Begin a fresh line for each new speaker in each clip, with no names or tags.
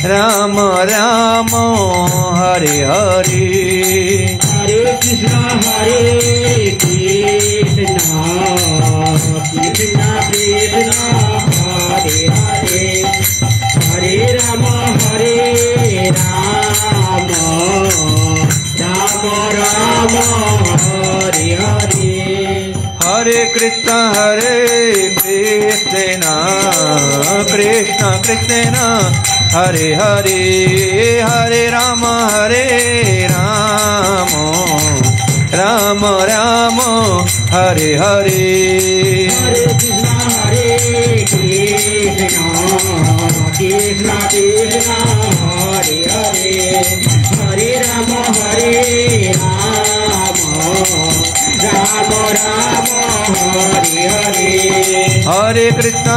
राम राम हरे हरे
हरे कृष्ण कृष्ण कृष्ण हरे हरे हरे राम राम राम हरे हरे
हरे कृष्ण कृष्ण कृष्ण हरे हरे हरे राम राम राम हरे हरे
हरे कृष्ण कृष्ण कृष्ण हरे हरे हरे राम राम राम हरे हरे
हरे कृष्ण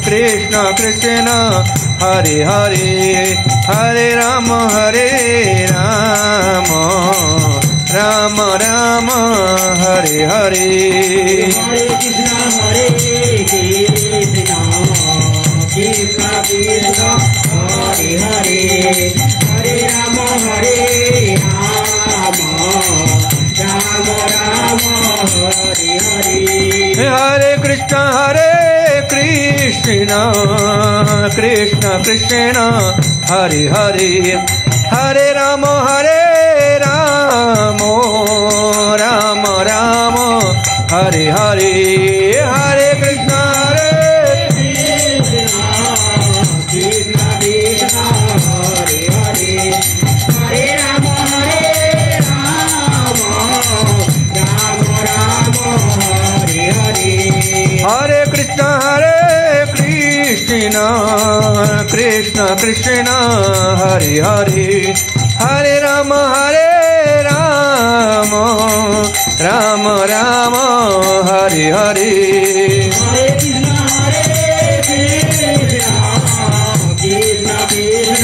कृष्ण कृष्ण हरे हरे हरे राम राम राम हरे हरे
हरे कृष्ण कृष्ण कृष्ण हरे हरे हरे राम राम राम हरे हरे
हरे कृष्ण कृष्ण कृष्ण हरे हरे हरे राम राम राम हरे हरे हरे कृष्ण
कृष्ण कृष्ण हरे हरे हरे राम राम राम हरे हरे
हरे कृष्ण कृष्ण कृष्ण हरे हरे हरे राम राम राम हरे हरे
हरे कृष्ण कृष्ण कृष्ण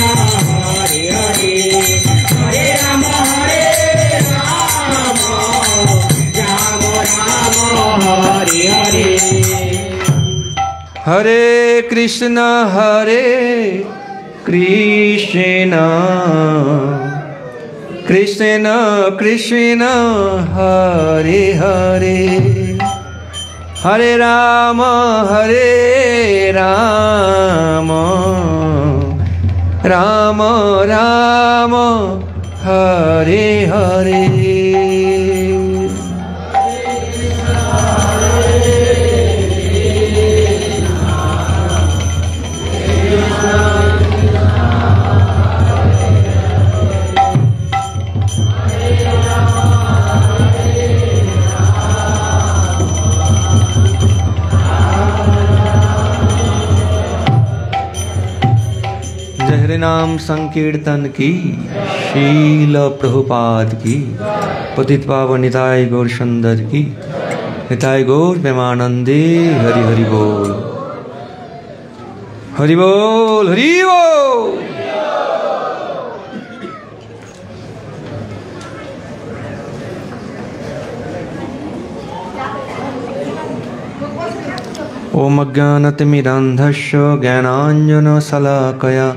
हरे हरे हरे राम राम हरे हरे
हरे कृष्ण कृष्ण कृष्ण हरे हरे हरे राम राम राम हरे हरे नाम संकीर्तन की शील प्रभुपाद की पतित पावन निताय गौर सुंदर की निताय गौर प्रेमानंदे हरि हरि बोल हरि बोल हरि बोल। ओम अज्ञानतिमिरान्धस्य ज्ञानाञ्जनशलाकया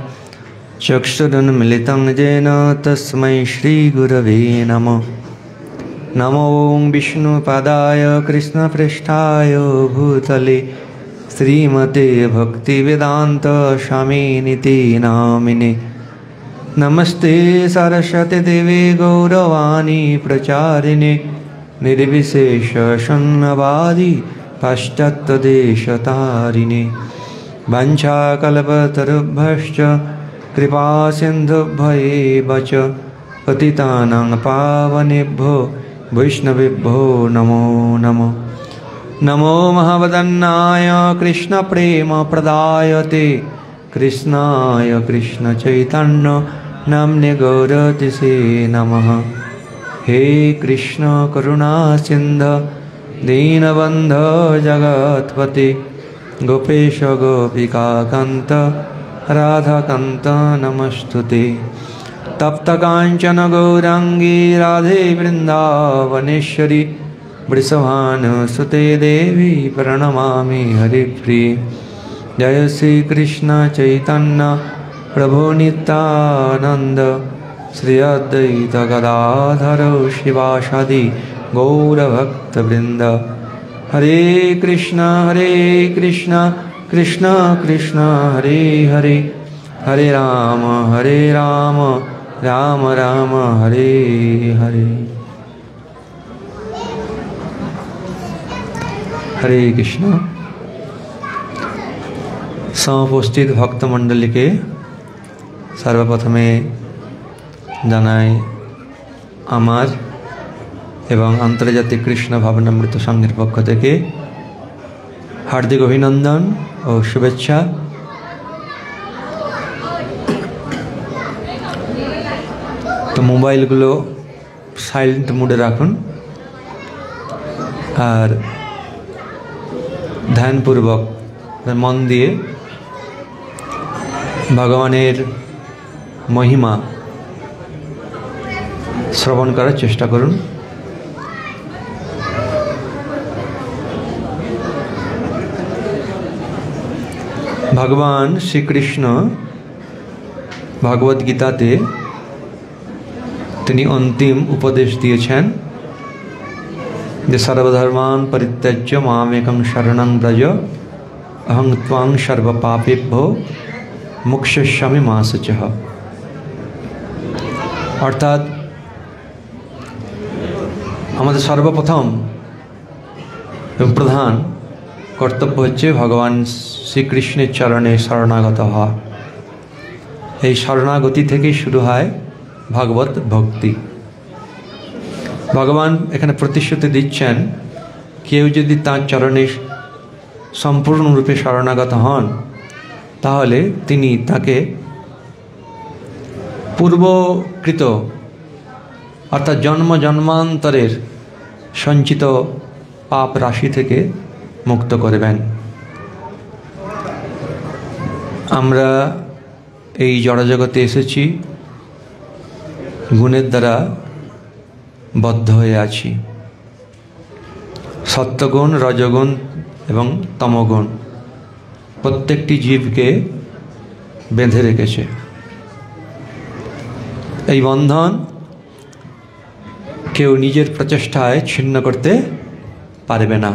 चक्षुरुन्मिलितं येन तस्मै श्रीगुरवे नमः। नमो विष्णुपादाय कृष्णपृष्ठाय भूतले श्रीमते भक्तिवेदान्त स्वामिनिति नामिने। नमस्ते सरस्वती देवे गौरवाणी प्रचारिणे निर्विशेष शून्यवादी पाश्चात्यदेशतारिणे। वंशाकल्पतरुभ्यश्च कृपा सिन्धुभ्यैव च पतितानां पावनेभ्यो वैष्णवेभ्यो नमो नमः। नमो महावदन्नाय कृष्णप्रेमप्रदायते कृष्णाय कृष्णचैतन्य नाम्ने गौरतिसे नमः। हे कृष्ण करुणा सिन्धु दीनबन्धो जगत्पते गोपेश गोपिकान्त राधाकान्त नमस्तुते। तप्तकाञ्चन गौराङ्गी राधे वृन्दावनेश्वरी वृषभानुसुते देवी प्रणमामि हरिप्रिये। जय श्री कृष्ण चैतन्य प्रभु नित्यानंद श्री अद्वैत गदाधर शिवासादि गौरभक्तवृंद। हरे कृष्ण कृष्ण कृष्ण हरे हरे, हरे राम राम राम हरे हरे। हरे कृष्ण। समुपस्थित भक्तमंडली के सर्वप्रथमे জানাই আমার এবং আন্তর্জাতিক কৃষ্ণ ভাবনামৃত সংঘের পক্ষ থেকে হার্দিক অভিনন্দন ও শুভেচ্ছা। তো মোবাইলগুলো সাইলেন্ট মোডে রাখুন আর ধ্যানপূর্বক মন দিয়ে ভগবানের মহিমা শ্রবণ করার চেষ্টা করুন। ভগবান শ্রীকৃষ্ণ ভগবদ গীতাতে তিনি অন্তিম উপদেশ দিয়েছেন যে সর্বধর্মান পরিত্যজ্য মামেকং শরণং ব্রজ অহং ত্বাং সর্বপাপেভ্যো মোক্ষয়িষ্যামি মা শুচঃ। অর্থাৎ আমাদের সর্বপ্রথম এবং প্রধান কর্তব্য হচ্ছে ভগবান শ্রীকৃষ্ণের চরণে শরণাগত হওয়া। এই শরণাগতি থেকেই শুরু হয় ভাগবত ভক্তি। ভগবান এখানে প্রতিশ্রুতি দিচ্ছেন কেউ যদি তাঁর চরণে সম্পূর্ণরূপে শরণাগত হন তাহলে তিনি তাকে পূর্বকৃত অর্থাৎ জন্ম জন্মান্তরের সঞ্চিত পাপ রাশি থেকে মুক্ত করবেন। আমরা এই জড়জগতে এসেছি গুণের দ্বারা বদ্ধ হয়ে আছি। সত্যগুণ, রজগুণ এবং তমগুণ প্রত্যেকটি জীবকে বেঁধে রেখেছে। এই বন্ধন কেউ নিজের প্রচেষ্টায় ছিন্ন করতে পারবে না।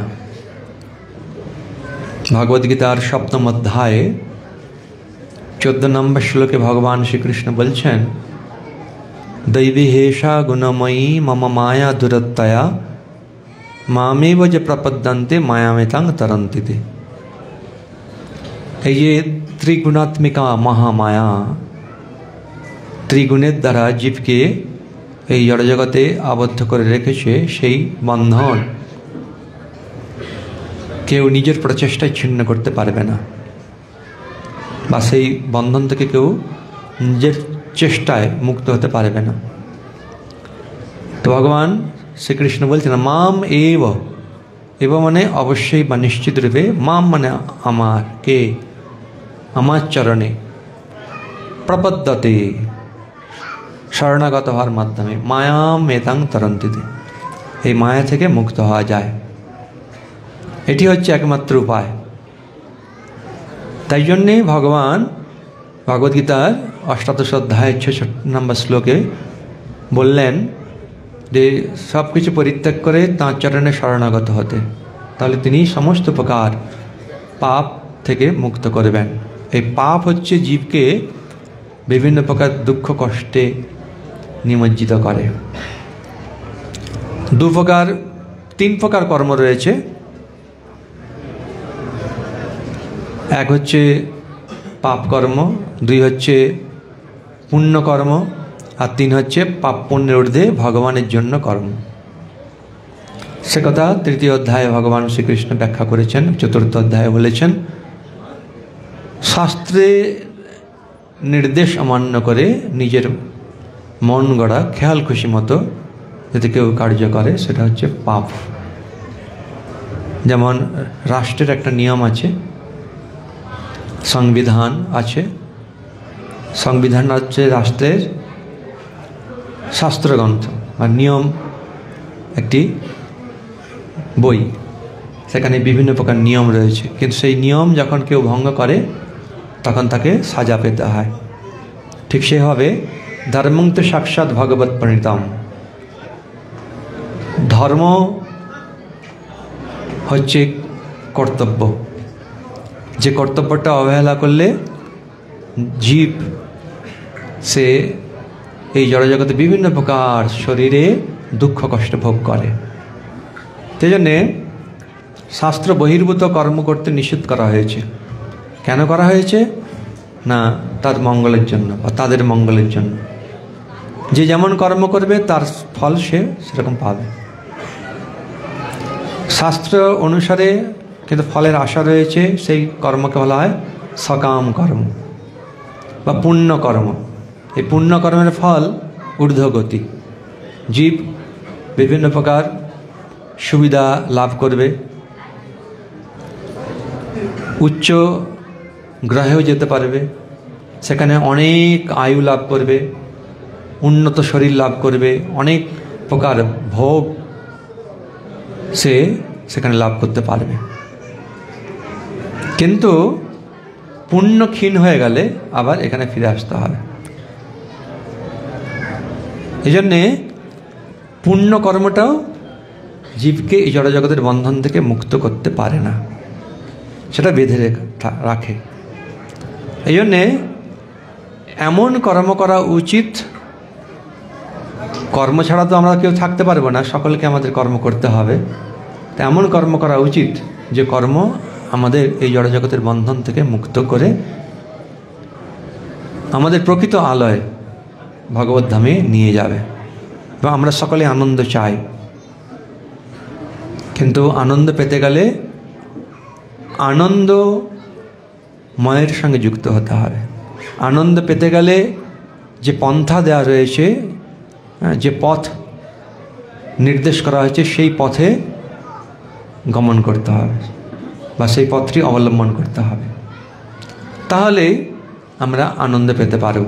ভগবদ্গীতার 7ম অধ্যায়ে 14 নম্বর শ্লোকে ভগবান শ্রীকৃষ্ণ বলছেন, दैवी हेषा गुणमयी मम माया दुरत्तया मामेव ज प्रपद्यन्ते मायामेतां तरन्ति ते। এই যে ত্রিগুণাত্মিকা মহামায়া ত্রিগুণের দ্বারা জীবকে এই জড়জগতে আবদ্ধ করে রেখেছে, সেই বন্ধন কেউ নিজের প্রচেষ্টায় ছিন্ন করতে পারবে না, বা সেই বন্ধন থেকে কেউ নিজের চেষ্টায় মুক্ত হতে পারবে না। তো ভগবান শ্রীকৃষ্ণ বলছেন মাম এব, এব মানে অবশ্যই বা নিশ্চিত রূপে, মাম মানে আমার, কে আমার চরণে, প্রপদ্যতে শরণাগত হওয়ার মাধ্যমে, মায়াম মেতাং তরন্তিতে এই মায়া থেকে মুক্ত হওয়া যায়। এটি হচ্ছে একমাত্র উপায়। তাই জন্যে ভগবান ভগবদ্গীতার 8ম অধ্যায়ের 66 নম্বর শ্লোকে বললেন যে সব কিছু পরিত্যাগ করে তাঁর চরণে শরণাগত হতে, তাহলে তিনি সমস্ত প্রকার পাপ থেকে মুক্ত করবেন। এই পাপ হচ্ছে জীবকে বিভিন্ন প্রকার দুঃখ কষ্টে নিমজ্জিত করে। 3 প্রকার কর্ম রয়েছে। এক হচ্ছে পাপ কর্ম, 2 হচ্ছে পুণ্য কর্ম, আর 3 হচ্ছে পাপ পুণ্যের ঊর্ধ্বে ভগবানের জন্য কর্ম। সে কথা 3য় অধ্যায়ে ভগবান শ্রীকৃষ্ণ ব্যাখ্যা করেছেন। 4র্থ অধ্যায়ে বলেছেন শাস্ত্রে নির্দেশ অমান্য করে নিজের মন গড়া খেয়াল খুশি মতো যদি কেউ কার্য করে সেটা হচ্ছে পাপ। যেমন রাষ্ট্রের একটা নিয়ম আছে, সংবিধান আছে। সংবিধান হচ্ছে রাষ্ট্রের শাস্ত্রগ্রন্থ বা নিয়ম, একটি বই। সেখানে বিভিন্ন প্রকার নিয়ম রয়েছে, কিন্তু সেই নিয়ম যখন কেউ ভঙ্গ করে তখন তাকে সাজা পেতে হয়। ঠিক সেভাবে ধর্মং তো সাক্ষাৎ ভগবৎ প্রণীতম, ধর্ম হচ্ছে কর্তব্য, যে কর্তব্যটা অবহেলা করলে জীব সে এই জড়জগতে বিভিন্ন প্রকার শরীরে দুঃখ কষ্ট ভোগ করে। সেই জন্যে শাস্ত্র বহির্ভূত কর্ম করতে নিষেধ করা হয়েছে। কেন করা হয়েছে? না তার মঙ্গলের জন্য বা তাদের মঙ্গলের জন্য। যে যেমন কর্ম করবে তার ফল সে সেরকম পাবে। শাস্ত্র অনুসারে কিন্তু ফলের আশা রয়েছে, সেই কর্মকে বলা হয় সকাম কর্ম বা পুণ্য কর্ম। এই পুণ্য কর্মের ফল ঊর্ধ্বগতি, জীব বিভিন্ন প্রকার সুবিধা লাভ করবে, উচ্চ গ্রহেও যেতে পারবে, সেখানে অনেক আয়ু লাভ করবে, উন্নত শরীর লাভ করবে, অনেক প্রকার ভোগ সে সেখানে লাভ করতে পারবে। কিন্তু পুণ্য ক্ষীণ হয়ে গেলে আবার এখানে ফিরে আসতে হবে। এই জন্যে পুণ্য কর্মটাও জীবকে এই জড়জগতের বন্ধন থেকে মুক্ত করতে পারে না, সেটা বেঁধে রাখে। এই জন্যে এমন কর্ম করা উচিত, কর্ম ছাড়া তো আমরা কেউ থাকতে পারবো না, সকলকে আমাদের কর্ম করতে হবে। তো এমন কর্ম করা উচিত যে কর্ম আমাদের এই জড়জগতের বন্ধন থেকে মুক্ত করে আমাদের প্রকৃত আলয় ভগবত ধামে নিয়ে যাবে। এবং আমরা সকলে আনন্দ চাই, কিন্তু আনন্দ পেতে গেলে আনন্দময়ের সঙ্গে যুক্ত হতে হবে। আনন্দ পেতে গেলে যে পন্থা দেওয়া রয়েছে, যে পথ নির্দেশ করা হয়েছে, সেই পথে গমন করতে হবে বা সেই পথটি অবলম্বন করতে হবে, তাহলে আমরা আনন্দ পেতে পারব।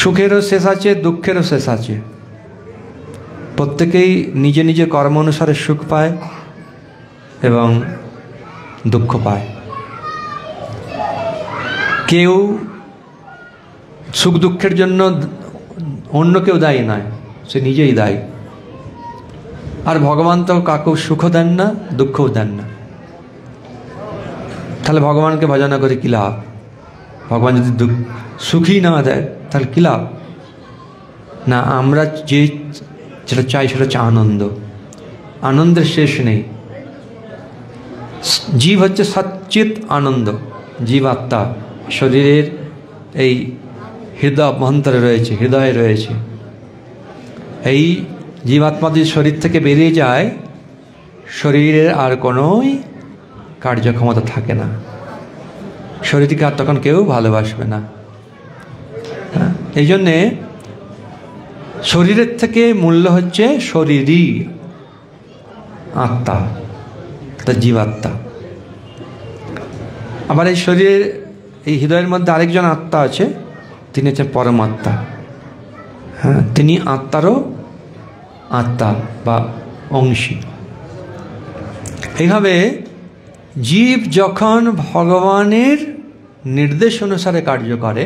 সুখেরও শেষ আছে, দুঃখেরও শেষ আছে। প্রত্যেকেই নিজে নিজের কর্ম অনুসারে সুখ পায় এবং দুঃখ পায়। কেউ সুখ দুঃখের জন্য অন্য কেউ দায়ী নয়, সে নিজেই দায়ী। আর ভগবান তো কাকেও সুখও দেন না, দুঃখও দেন না। তাহলে ভগবানকে ভজনা করে কী লাভ? ভগবান যদি সুখী না দেয় তাহলে কী লাভ? না, আমরা যেটা চাই সেটা হচ্ছে আনন্দ। আনন্দের শেষ নেই। জীব হচ্ছে সচ্চিত আনন্দ, জীবাত্মা শরীরের এই হৃদয় অভ্যন্তরে রয়েছে, হৃদয়ে রয়েছে। এই জীবাত্মা যদি শরীর থেকে বেরিয়ে যায়, শরীরের আর কোনোই কার্যক্ষমতা থাকে না, শরীরকে আর তখন কেউ ভালোবাসবে না। এই জন্যে শরীরের থেকে মূল্য হচ্ছে শরীরই, আত্মা, তা জীবাত্মা। আবার এই শরীরের এই হৃদয়ের মধ্যে আরেকজন আত্মা আছে, তিনি হচ্ছেন পরমাত্মা। হ্যাঁ, তিনি আত্মারও আত্মা বা অংশী। এইভাবে জীব যখন ভগবানের নির্দেশ অনুসারে কার্য করে,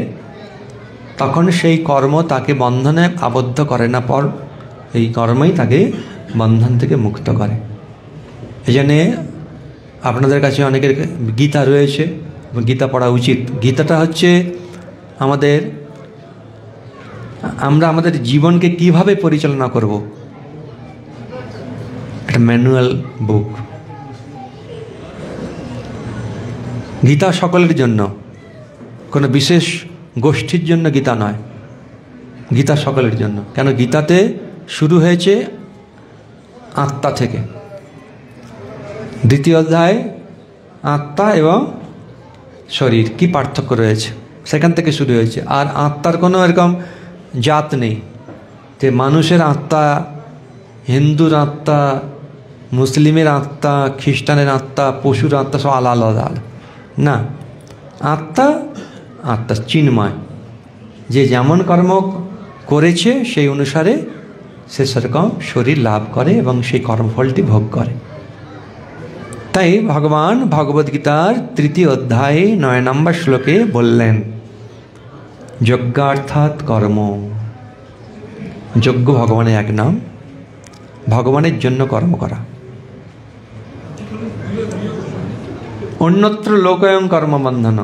তখন সেই কর্ম তাকে বন্ধনে আবদ্ধ করে না, পর এই কর্মই তাকে বন্ধন থেকে মুক্ত করে। এই জন্যে আপনাদের কাছে অনেকের গীতা রয়েছে, গীতা পড়া উচিত। গীতাটা হচ্ছে আমরা আমাদের জীবনকে কিভাবে পরিচালনা করব, একটা ম্যানুয়াল বুক। গীতা সকলের জন্য, কোনো বিশেষ গোষ্ঠীর জন্য গীতা নয়, গীতা সকলের জন্য। কেন? গীতাতে শুরু হয়েছে আত্মা থেকে। দ্বিতীয় অধ্যায় আত্মা এবং শরীর কি পার্থক্য রয়েছে সেখান থেকে শুরু হয়েছে। আর আত্মার কোনো এরকম জাত নেই যে মানুষের আত্মা, হিন্দুর আত্মা, মুসলিমের আত্মা, খ্রিস্টানের আত্মা, পশুর আত্মা, সব আলাদা আলাদা না। আত্মা আত্মা চিন্ময়, যে যেমন কর্ম করেছে সেই অনুসারে সে সেরকম শরীর লাভ করে এবং সেই কর্মফলটি ভোগ করে। তাই ভগবান ভগবদ্গীতার 3য় অধ্যায়ে 9 নম্বর শ্লোকে বললেন, যজ্ঞার্থাৎ কর্ম। যজ্ঞ ভগবানের এক নাম, ভগবানের জন্য কর্ম করা। অন্যত্র লোকয়ং কর্মবন্ধন।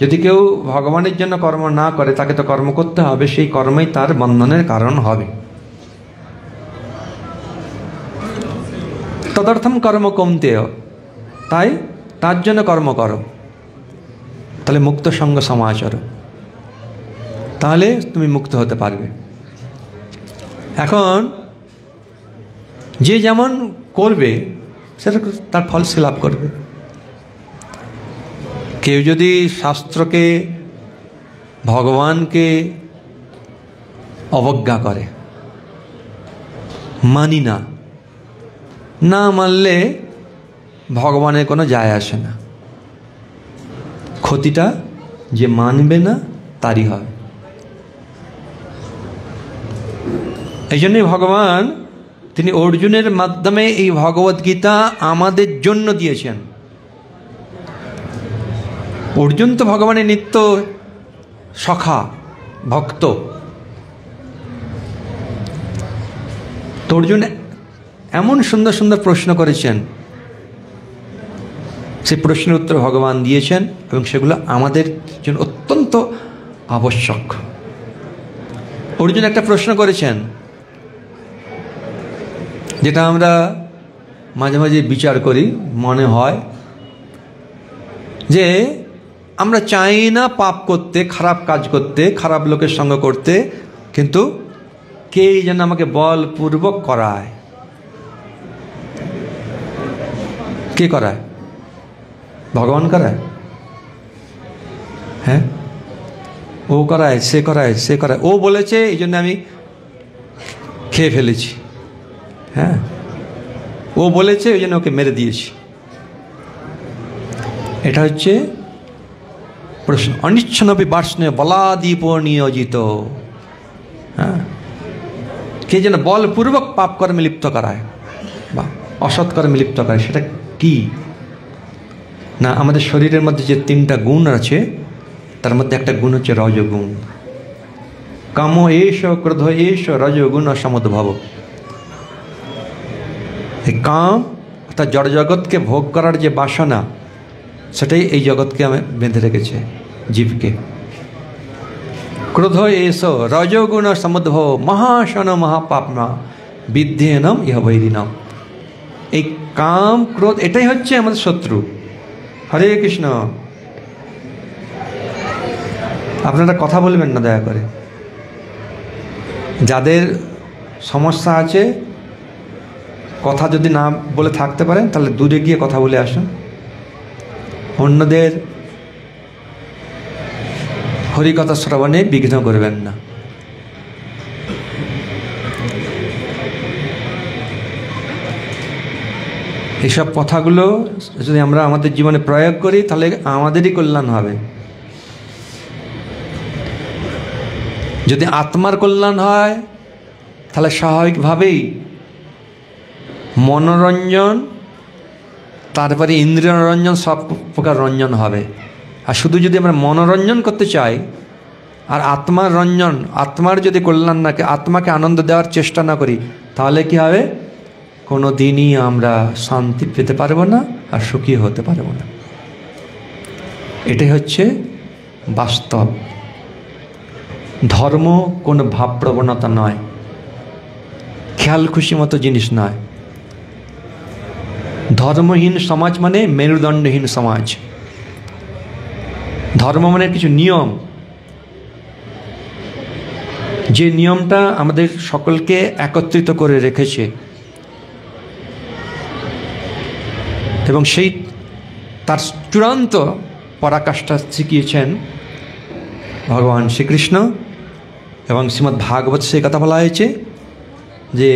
যদি কেউ ভগবানের জন্য কর্ম না করে, তাকে তো কর্ম করতে হবে, সেই কর্মই তার বন্ধনের কারণ হবে। তদর্থম কর্ম কৌন্তেয়, তাই তার জন্য কর্ম করো, তাহলে মুক্ত সঙ্গ সমাচর, তাহলে তুমি মুক্ত হতে পারবে। এখন যে যেমন করবে সেটা তার ফল সে লাভ করবে। কেউ যদি শাস্ত্রকে, ভগবানকে অবজ্ঞা করে, মানি না, না মানলে ভগবানের কোনো যায় আসে না, ক্ষতিটা যে মানবে না তারই হবে। এই জন্যই ভগবান তিনি অর্জুনের মাধ্যমে এই ভগবদ্গীতা আমাদের জন্য দিয়েছেন। অর্জুন তো ভগবানের নিত্য সখা, ভক্ত। তো অর্জুন এমন সুন্দর সুন্দর প্রশ্ন করেছেন, সেই প্রশ্নের উত্তর ভগবান দিয়েছেন এবং সেগুলো আমাদের জন্য অত্যন্ত আবশ্যক। অর্জুন একটা প্রশ্ন করেছেন যেটা আমরা মাঝে মাঝে বিচার করি, মনে হয় যে আমরা চাই না পাপ করতে, খারাপ কাজ করতে, খারাপ লোকের সঙ্গ করতে, কিন্তু কে যেন আমাকে বলপূর্বক করায়। কে করায়? ভগবান করায়? হ্যাঁ, ও করায়, সে করায়, সে করায়। ও বলেছে এই জন্য আমি খেয়ে ফেলেছি। হ্যাঁ, ও বলেছে ওই জন্য ওকে মেরে দিয়েছি। এটা হচ্ছে প্রশ্ন। অনিচ্ছন্নপি বার্ষ্ণে বলাদীপ নিয়োজিত। হ্যাঁ, কে যেন বলপূর্বক পাপ কর্মে লিপ্ত করায় বা অসৎ কর্মে লিপ্ত করায়। সেটা কি না, আমাদের শরীরের মধ্যে যে 3টা গুণ আছে তার মধ্যে একটা গুণ হচ্ছে রজগুণ। কাম এষ, ক্রোধ এষ, রজগুণ সমুদ্ভব। এই কাম অর্থাৎ জড় জগৎকে ভোগ করার যে বাসনা, সেটাই এই জগৎকে আমি বেঁধে রেখেছে, জীবকে। ক্রোধ এষ রজগুণ সমুদ্ভব মহাশন মহাপাপনা বিদ্যেনম ইহ বৈরিনম। এই কাম ক্রোধ এটাই হচ্ছে আমাদের শত্রু। হরে কৃষ্ণ। আপনারা কথা বলবেন না দয়া করে। যাদের সমস্যা আছে, কথা যদি না বলে থাকতে পারেন তাহলে দূরে গিয়ে কথা বলে আসুন। অন্যদের হরিকথা শ্রবণে বিঘ্ন করবেন না। এইসব কথাগুলো যদি আমরা আমাদের জীবনে প্রয়োগ করি তাহলে আমাদেরই কল্যাণ হবে। যদি আত্মার কল্যাণ হয় তাহলে স্বাভাবিকভাবেই মনোরঞ্জন, তারপরে ইন্দ্রিয় রঞ্জন, সব প্রকার রঞ্জন হবে। আর শুধু যদি আমরা মনোরঞ্জন করতে চাই আর আত্মার রঞ্জন, আত্মার যদি কল্যাণ না, আত্মাকে আনন্দ দেওয়ার চেষ্টা না করি, তাহলে কি হবে? কোনো দিনই আমরা শান্তি পেতে পারবো না আর সুখী হতে পারবো না। এটাই হচ্ছে বাস্তব। ধর্ম কোনো ভাবপ্রবণতা নয়, খেয়াল খুশি মতো জিনিস নয়। ধর্মহীন সমাজ মানে মেরুদণ্ডহীন সমাজ। ধর্ম মানে কিছু নিয়ম, যে নিয়মটা আমাদের সকলকে একত্রিত করে রেখেছে এবং সেই তার চূড়ান্ত পরাকাষ্ঠা শিখিয়েছেন ভগবান শ্রীকৃষ্ণ। এবং শ্রীমদ্ ভাগবত সেই কথা বলা হয়েছে যে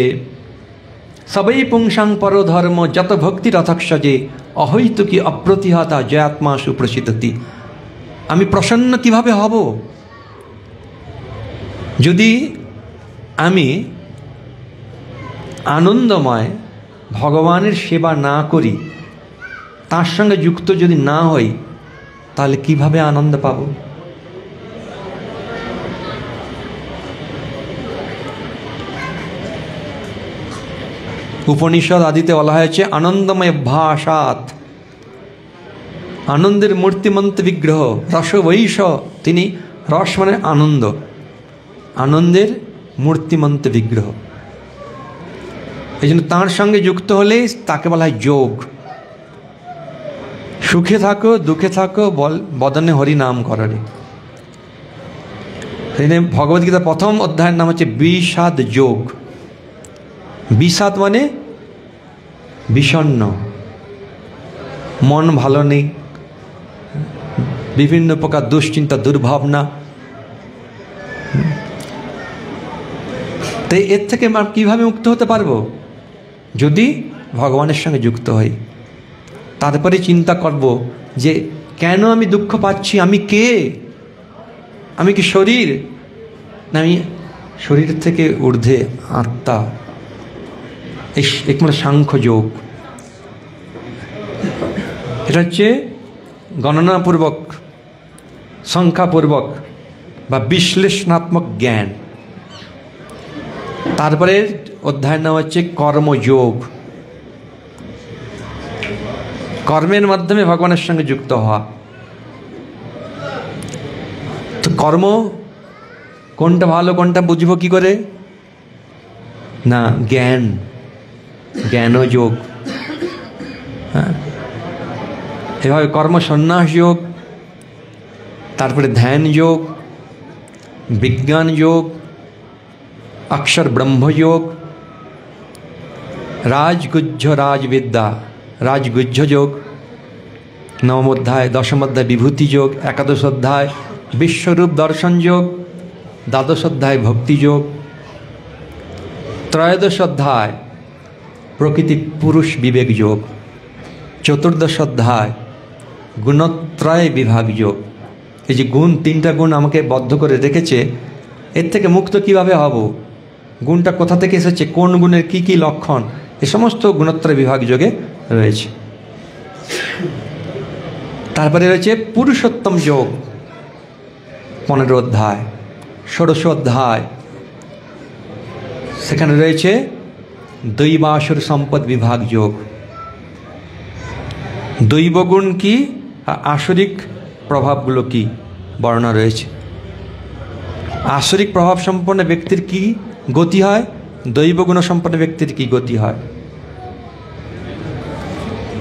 সবই পুংসাং পরো ধর্ম যত ভক্তি রথক্ষজে অহৈতুকী অপ্রতিহতা জয়াত্মা সুপ্রসিদ্ধতি। আমি প্রসন্ন কিভাবে হব যদি আমি আনন্দময় ভগবানের সেবা না করি, তার সঙ্গে যুক্ত যদি না হই তাহলে কিভাবে আনন্দ পাব? উপনিষদ আদিতে বলা হয়েছে আনন্দময় ভাষাত, আনন্দের মূর্তিমন্ত বিগ্রহ। রস বৈশ, তিনি রস মানে আনন্দ, আনন্দের মূর্তিমন্ত বিগ্রহ। এই জন্য তাঁর সঙ্গে যুক্ত হলে তাকে বলা হয় যোগ। সুখে থাকো দুঃখে থাকো বদনে হরি নাম কররে। ভগবদ্গীতা প্রথম অধ্যায়ের নাম হচ্ছে বিষাদ যোগ। বিষাদ মানে বিষণ্ণ, মন ভালো নেই, বিভিন্ন প্রকার দুশ্চিন্তা দুর্ভাবনা। তাই এর থেকে আমরা কীভাবে মুক্ত হতে পারবো? যদি ভগবানের সঙ্গে যুক্ত হই। তারপরে চিন্তা করব যে কেন আমি দুঃখ পাচ্ছি, আমি কে? আমি কি শরীর, না আমি শরীর থেকে ঊর্ধ্বে আত্মা? একমাত্র সাংখ্য যোগ। এটা হচ্ছে গণনাপূর্বক, সংখ্যাপূর্বক বা বিশ্লেষণাত্মক জ্ঞান। তারপরে অধ্যায়ের নাম হচ্ছে কর্মযোগ। কর্মের মাধ্যমে ভগবানের সঙ্গে যুক্ত হওয়া। তো কর্ম কোনটা ভালো কোনটা বুঝবো কি করে? না, জ্ঞান, জ্ঞানযোগ। হ্যাঁ, এভাবে কর্ম সন্ন্যাস যোগ, তারপরে ধ্যান যোগ, বিজ্ঞান যোগ, অক্ষর ব্রহ্মযোগ, রাজগুহ্য রাজবিদ্যা রাজগুহ্য যোগ, নবম অধ্যায়, দশম অধ্যায় বিভূতি যোগ, একাদশ অধ্যায় বিশ্বরূপ দর্শন যোগ, দ্বাদশ অধ্যায় ভক্তি যোগ, ত্রয়োদশ অধ্যায় প্রকৃতি পুরুষ বিবেক যোগ, চতুর্দশ অধ্যায় গুণত্রয় বিভাগ যোগ। এই যে গুণ, তিনটা গুণ আমাকে বদ্ধ করে রেখেছে, এর থেকে মুক্ত কিভাবে হব? গুণটা কোথা থেকে এসেছে, কোন গুণের কি কি লক্ষণ, এ সমস্ত গুণত্রয় বিভাগ যোগে রয়েছে। তারপরে রয়েছে পুরুষোত্তম যোগ, 15 অধ্যায়, ষোড়শ অধ্যায়, সেখানে রয়েছে দৈবাসুর সম্পদ বিভাগ যোগ। দৈবগুণ কি, আসরিক প্রভাবগুলো কি বর্ণনা রয়েছে। আসরিক প্রভাব সম্পন্ন ব্যক্তির কি গতি হয়, দৈবগুণ সম্পন্ন ব্যক্তির কি গতি হয়।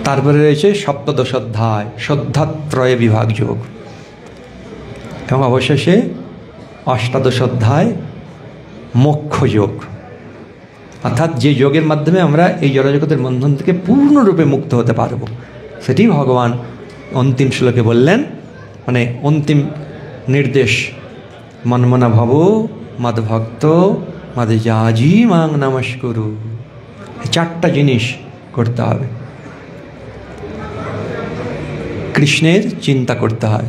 তারপরে রয়েছে সপ্তদশ অধ্যায় শ্রদ্ধাত্রয় বিভাগ যোগ, এবং অবশেষে অষ্টাদশ অধ্যায় মোক্ষ যোগ। অর্থাৎ যে যোগের মাধ্যমে আমরা এই জড়জগতের বন্ধন থেকে পূর্ণরূপে মুক্ত হতে পারব, সেটি ভগবান অন্তিম শ্লোকে বললেন, মানে অন্তিম নির্দেশ। মনমনা ভব মদ ভক্ত মদ যাজি মাং নমস্কুরু। চারটা জিনিস করতে হবে। কৃষ্ণের চিন্তা করতে হয়,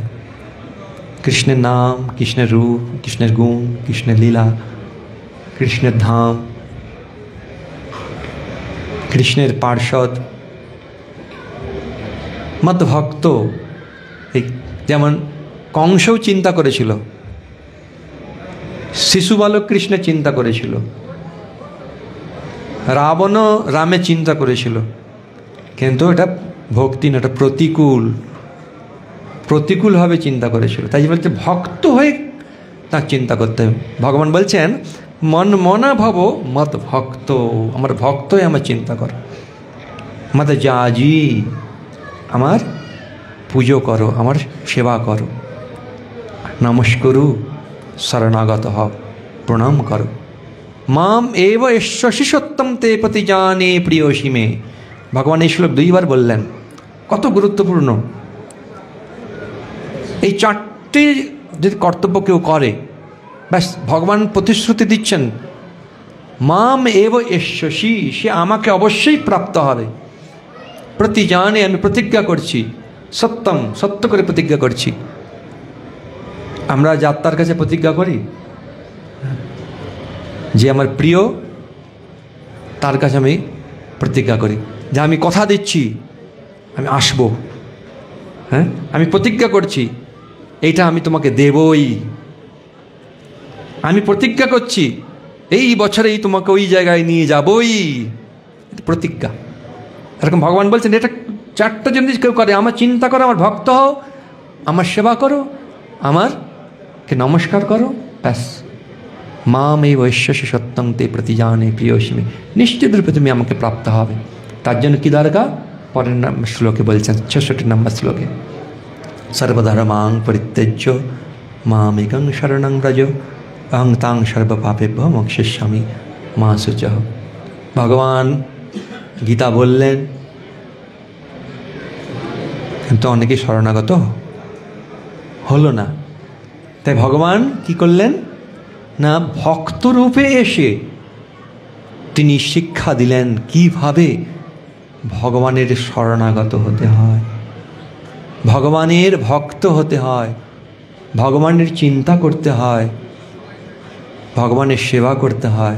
কৃষ্ণের নাম, কৃষ্ণের রূপ, কৃষ্ণের গুণ, কৃষ্ণের লীলা, কৃষ্ণের ধাম, কৃষ্ণের পার্ষদ। মদ ভক্ত, এই যেমন কংসও চিন্তা করেছিল, শিশু বালক কৃষ্ণের চিন্তা করেছিল, রাবণও রামের চিন্তা করেছিল, কিন্তু এটা ভক্তি না, এটা প্রতিকূলভাবে চিন্তা করেছিল। তাই বলতে ভক্ত হয়ে তার চিন্তা করতে হবে। ভগবান বলছেন মন মনা ভব মত ভক্ত, আমার ভক্ত হয়ে আমার চিন্তা কর, মত যাজি, আমার পুজো করো, আমার সেবা করো, নমস্কুরু, শরণাগত হও, প্রণাম করো। মাম এব এশ্বসি সত্যম তে প্রতি জানে প্রিয়সী মে। ভগবান এই শ্লোক 2 বার বললেন, কত গুরুত্বপূর্ণ। এই চারটি যদি কর্তব্য কেউ করে, ব্যাস ভগবান প্রতিশ্রুতি দিচ্ছেন, মাম এব এশ্বসি, সে আমাকে অবশ্যই প্রাপ্ত হবে। প্রতি জানে, আমি প্রতিজ্ঞা করছি, সত্যম, সত্য করে প্রতিজ্ঞা করছি। আমরা যাত্রার কাছে প্রতিজ্ঞা করি যে আমার প্রিয়, তার কাছে আমি প্রতিজ্ঞা করি যে আমি কথা দিচ্ছি আমি আসব, হ্যাঁ, আমি প্রতিজ্ঞা করছি এইটা আমি তোমাকে দেবই, আমি প্রতিজ্ঞা করছি এই বছরেই তোমাকে ওই জায়গায় নিয়ে যাবই, প্রতিজ্ঞা। এরকম ভগবান বলছেন এটা 4টা জিনিস কেউ করে, আমার চিন্তা করো, আমার ভক্ত হও, আমার সেবা করো, আমারকে নমস্কার করো, ব্যাস। মাম এই বৈশ্যসী সত্যং তে প্রতিজানে প্রিয়সীমে, নিশ্চিত রূপে তুমি আমাকে প্রাপ্ত হবে। তার জন্য কী দরকার? পরের শ্লোকে বলছেন, 66 নম্বর শ্লোকে, সর্বধর্মাং পরিত্যজ্য মামেকং শরণং ব্রজ অহং তাং সর্বপাপেভ্য মোক্ষয়িষ্যামি মা শুচঃ। ভগবান গীতা বললেন, কিন্তু অনেকেই শরণাগত হলো না। তাই ভগবান কি করলেন না, ভক্তরূপে এসে তিনি শিক্ষা দিলেন কিভাবে ভগবানের শরণাগত হতে হয়, ভগবানের ভক্ত হতে হয়, ভগবানের চিন্তা করতে হয়, ভগবানের সেবা করতে হয়,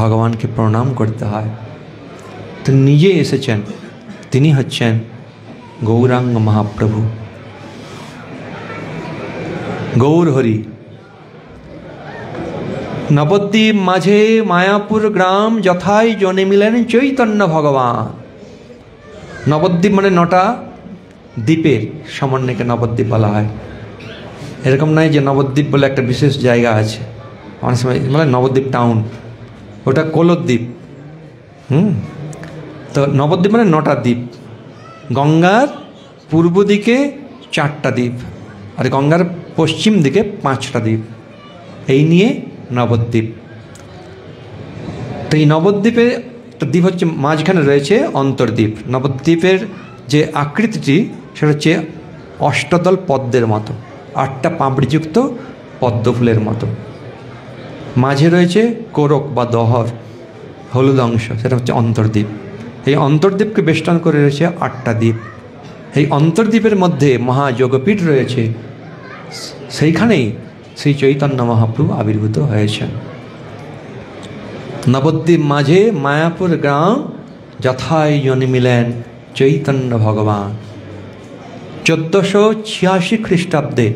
ভগবানকে প্রণাম করতে হয়। তিনি নিজে এসেছেন, তিনি হচ্ছেন গৌরাঙ্গ মহাপ্রভু, গৌর হরি। নবদ্বীপ মাঝে মায়াপুর গ্রাম যথাই জনে মিলেন চৈতন্য ভগবান। নবদ্বীপ মানে 9টা দ্বীপের সমন্বয়কে নবদ্বীপ বলা হয়। এরকম নয় যে নবদ্বীপ বলে একটা বিশেষ জায়গা আছে, অনেক সময় মানে নবদ্বীপ টাউন, ওটা কোলদ্বীপ। তো নবদ্বীপ মানে 9টা দ্বীপ, গঙ্গার পূর্ব দিকে 4টা দ্বীপ আর গঙ্গার পশ্চিম দিকে 5টা দ্বীপ, এই নিয়ে নবদ্বীপ। তো এই নবদ্বীপে দ্বীপ হচ্ছে মাঝখানে রয়েছে অন্তর্দ্বীপ। নবদ্বীপের যে আকৃতিটি সেটা হচ্ছে অষ্টদল পদ্মের মতো, 8টা পাপড়িযুক্ত পদ্ম ফুলের মতো। মাঝে রয়েছে কোরক বা দহর, হলুদ অংশ, সেটা হচ্ছে অন্তর্দ্বীপ। এই অন্তর্দ্বীপকে বেষ্টন করে রয়েছে 8টা দ্বীপ। এই অন্তর্দ্বীপের মধ্যে মহাযোগপীঠ রয়েছে, সেইখানেই শ্রী চৈতন্য মহাপ্রভু আবির্ভূত হয়েছেন। নবদ্বীপ মাঝে মায়াপুর গ্রাম যথাই জন্মিলেন চৈতন্য ভগবান। 1486 খ্রিস্টাব্দে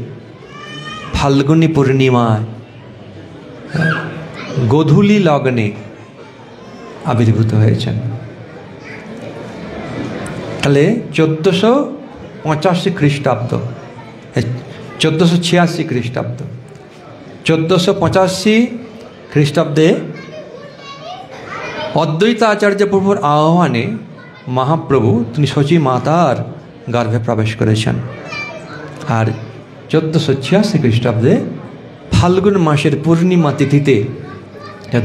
ফাল্গুনী পূর্ণিমায় গোধূলি লগ্নে আবির্ভূত হয়েছেন। তাহলে 1485 খ্রিস্টাব্দ, 1486 খ্রিস্টাব্দ, 1485 খ্রিস্টাব্দে অদ্বৈত আচার্য প্রভুর আহ্বানে মহাপ্রভু তিনি শচী মাতার গর্ভে প্রবেশ করেছেন। আর 1486 খ্রিস্টাব্দে ফাল্গুন মাসের পূর্ণিমা তিথিতে,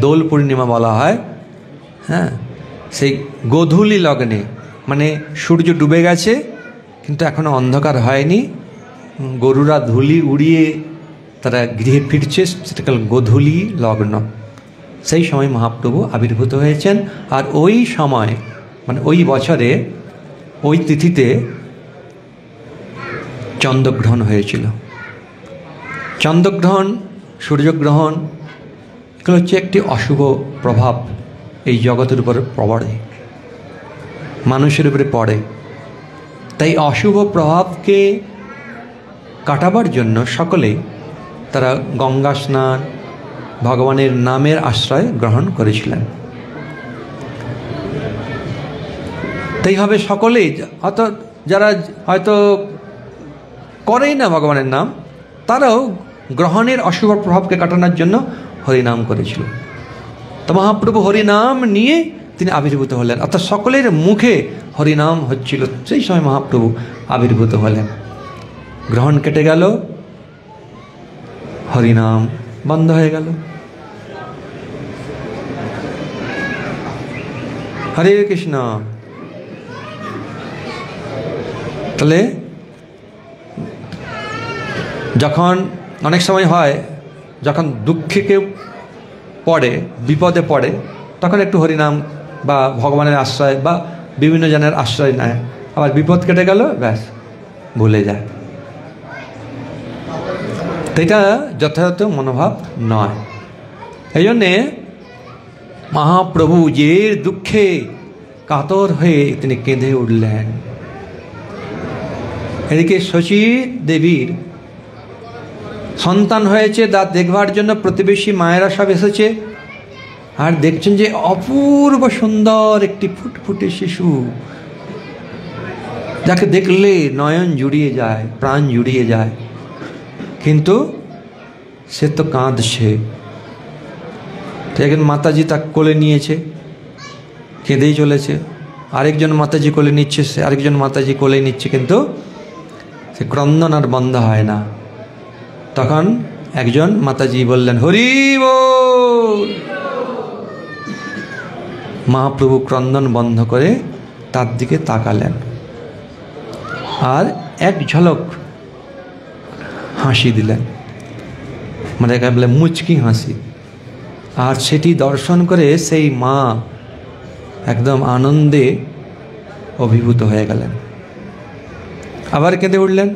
দোল পূর্ণিমা বলা হয়, হ্যাঁ, সেই গোধূলি লগ্নে, মানে সূর্য ডুবে গেছে কিন্তু এখনো অন্ধকার হয়নি, গরুরা ধুলি উড়িয়ে তারা গৃহে ফিরছে, সেটা গোধূলি লগ্ন। সেই সময় মহাপ্রভু আবির্ভূত হয়েছেন। আর ওই সময় মানে ওই বছরে ওই তিথিতে চন্দ্রগ্রহণ হয়েছিল। চন্দ্রগ্রহণ, সূর্যগ্রহণ, এগুলো হচ্ছে একটি অশুভ প্রভাব এই জগতের উপরে পড়ে, মানুষের উপরে পড়ে। তাই অশুভ প্রভাবকে কাটাবার জন্য সকলেই তারা গঙ্গা স্নান, ভগবানের নামের আশ্রয় গ্রহণ করেছিলেন। তাই হবে সকলেই, অত যারা হয়তো করেই না ভগবানের নাম, তারাও গ্রহণের অশুভ প্রভাবকে কাটানোর জন্য হরিনাম করেছিল। তো মহাপ্রভু হরিনাম নিয়ে তিনি আবির্ভূত হলেন, অর্থাৎ সকলের মুখে হরিনাম হচ্ছিল। সেই সময় মহাপ্রভু আবির্ভূত হলেন। গ্রহণ কেটে গেল, হরিনাম বন্ধ হয়ে গেল। হরে কৃষ্ণ। তাহলে যখন অনেক সময় হয়, যখন দুঃখে কেউ পড়ে, বিপদে পড়ে, তখন একটু হরিনাম বা ভগবানের আশ্রয় বা বিভিন্ন জনের আশ্রয় নেয়, আবার বিপদ কেটে গেল, ব্যাস ভুলে যায়। তো এটা যথাযথ মনোভাব নয়। এই জন্যে মহাপ্রভু যে দুঃখে কাতর হয়ে তিনি কেঁদে উঠলেন, এদিকে শচী দেবীর সন্তান হয়েছে, তা দেখবার জন্য প্রতিবেশী মায়েরা সব এসেছে, আর দেখছেন যে অপূর্ব সুন্দর একটি ফুটফুটে শিশু, যাকে দেখলে নয়ন জুড়িয়ে যায়, প্রাণ জুড়িয়ে যায়, কিন্তু সে তো কাঁদছে। একজন মাতাজি তাকে কোলে নিয়েছে, কেঁদেই চলেছে, আরেকজন মাতাজি কোলে নিচ্ছে, সে আরেকজন মাতাজি কোলে নিচ্ছে, কিন্তু সে ক্রন্দন আর বন্ধ হয় না। তখন একজন মাতাজি বললেন, হরি বল। মহাপ্রভু ক্রন্দন বন্ধ করে তার দিকে তাকালেন, আর এক ঝলক হাসি দিলেন, মানে একে বলে মুচকি হাসি। আর সেটি দর্শন করে সেই মা একদম আনন্দে অভিভূত হয়ে গেলেন, আবার কেঁদে উঠলেন,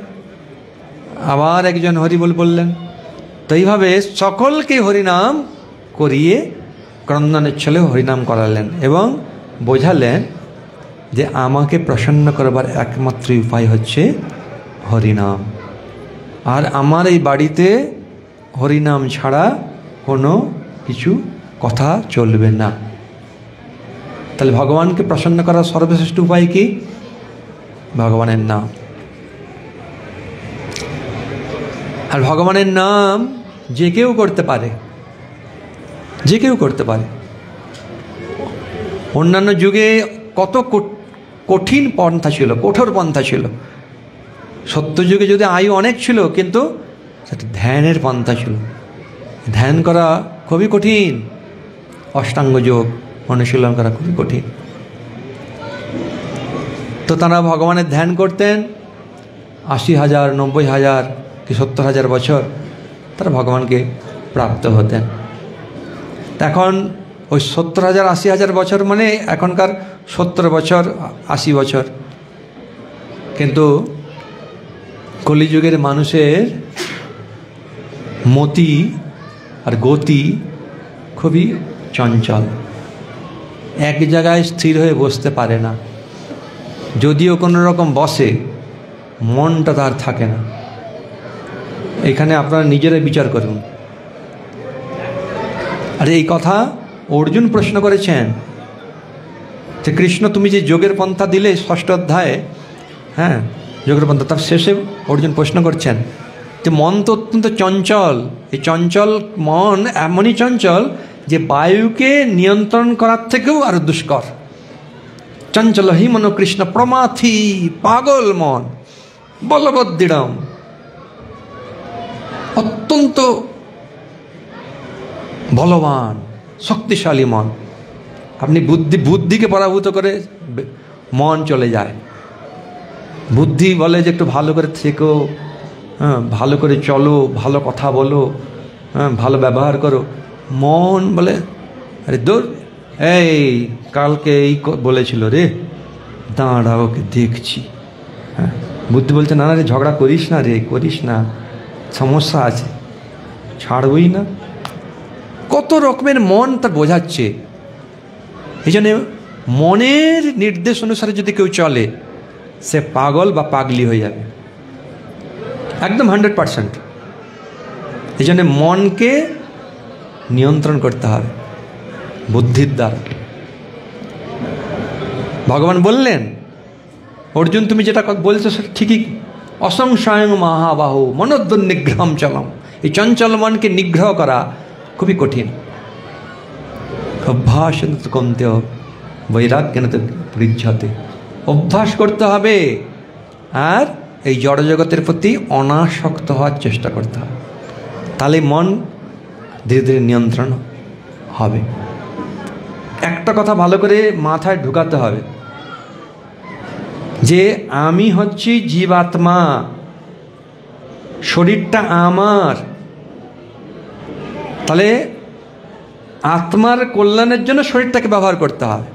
আবার একজন হরিবল বললেন। তো এইভাবে সকলকে হরিনাম করিয়ে ক্রন্দনের ছলে হরিনাম করালেন এবং বোঝালেন যে আমাকে প্রসন্ন করবার একমাত্র উপায় হচ্ছে হরিনাম, আর আমার এই বাড়িতে হরিনাম ছাড়া কোনো কিছু কথা চলবে না। তাহলে ভগবানকে প্রসন্ন করার সর্বশ্রেষ্ঠ উপায় কি? ভগবানের নাম। আর ভগবানের নাম যে কেউ করতে পারে, যে কেউ করতে পারে। অন্যান্য যুগে কত কঠিন পন্থা ছিল, কঠোর পন্থা ছিল। সত্যযুগে যদি আয়ু অনেক ছিল, কিন্তু সেটা ধ্যানের পন্থা ছিল। ধ্যান করা খুবই কঠিন, অষ্টাঙ্গ যোগ অনুশীলন করা খুবই কঠিন। তো তারা ভগবানের ধ্যান করতেন ৮০,০০০, ৯০,০০০ কি ৭০,০০০ বছর তারা ভগবানকে প্রাপ্ত হতেন। এখন ওই ৭০,০০০, ৮০,০০০ বছর মানে এখনকার ৭০ বছর, ৮০ বছর। কিন্তু কলিযুগের মানুষের মতি আর গতি খুবই চঞ্চল, এক জায়গায় স্থির হয়ে বসতে পারে না। যদিও কোনো রকম বসে, মনটা তার থাকে না। এখানে আপনারা নিজেরাই বিচার করুন। আর এই কথা অর্জুন প্রশ্ন করেছেন যে কৃষ্ণ তুমি যে যোগের পন্থা দিলে ৬ষ্ঠ অধ্যায়ে, হ্যাঁ যোগের পন্থা, তার শেষে অর্জুন প্রশ্ন করছেন যে মন তো অত্যন্ত চঞ্চল, এই চঞ্চল মন এমনই চঞ্চল যে বায়ুকে নিয়ন্ত্রণ করার থেকেও আরো দুষ্কর। চঞ্চল হি মনো কৃষ্ণ প্রমাথি, পাগল মন, বলবদ্দৃঢ়ম, অত্যন্ত বলবান শক্তিশালী মন। আপনি বুদ্ধিকে পরাভূত করে মন চলে যায়। বুদ্ধি বলে যে একটু ভালো করে থেকো, হ্যাঁ ভালো করে চলো, ভালো কথা বলো, হ্যাঁ ভালো ব্যবহার করো। মন বলে আরে দূর, এই কালকে এই বলেছিল রে, দাঁড়া ওকে দেখছি। হ্যাঁ বুদ্ধি বলছে না না রে, ঝগড়া করিস না রে, করিস না, সমস্যা আছে, ছাড়বই না। কত রকমের মন তার বোঝাচ্ছে। এই জন্য মনের নির্দেশ অনুসারে যদি কেউ চলে, সে পাগল বা পাগলি হয়ে যাবে, একদম 100%। এই জন্য মনকে নিয়ন্ত্রণ করতে হবে বুদ্ধির দ্বারা। ভগবান বললেন অর্জুন তুমি যেটা বলছো সেটা ঠিকই, অসংশয়ং মহাবাহু মনোদ্য নিগ্রহম চলম। এই চঞ্চল মনকে নিগ্রহ করা খুবই কঠিন। অভ্যাস কমতে হবে, বৈরাগ্য পৃচ্ছতে, অভ্যাস করতে হবে। আর এই জড়জগতের প্রতি অনাসক্ত হওয়ার চেষ্টা করতে হবে, তাহলে মন ধীরে ধীরে নিয়ন্ত্রণ হবে। একটা কথা ভালো করে মাথায় ঢুকাতে হবে যে আমি হচ্ছি জীবাত্মা, শরীরটা আমার। তাহলে আত্মার কল্যাণের জন্য শরীরটাকে ব্যবহার করতে হবে।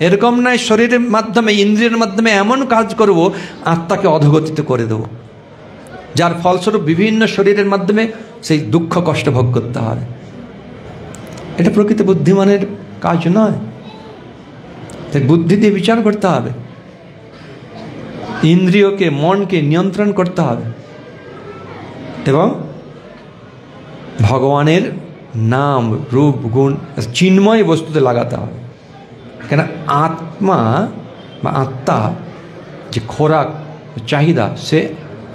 এরকম নয় শরীরের মাধ্যমে, ইন্দ্রিয়ের মাধ্যমে এমন কাজ করব আত্মাকে অধোগতিত করে দেব, যার ফলস্বরূপ বিভিন্ন শরীরের মাধ্যমে সেই দুঃখ কষ্ট ভোগ করতে হবে। এটা প্রকৃত বুদ্ধিমানের কাজ নয়। তাই বুদ্ধি দিয়ে বিচার করতে হবে। ইন্দ্রিয়কে, মনকে নিয়ন্ত্রণ করতে হবে এবং ভগবানের নাম, রূপ, গুণ চিন্ময় বস্তুতে লাগাতে হবে। কেন আত্মা বা আত্মা যে খোরাক চাহিদা, সে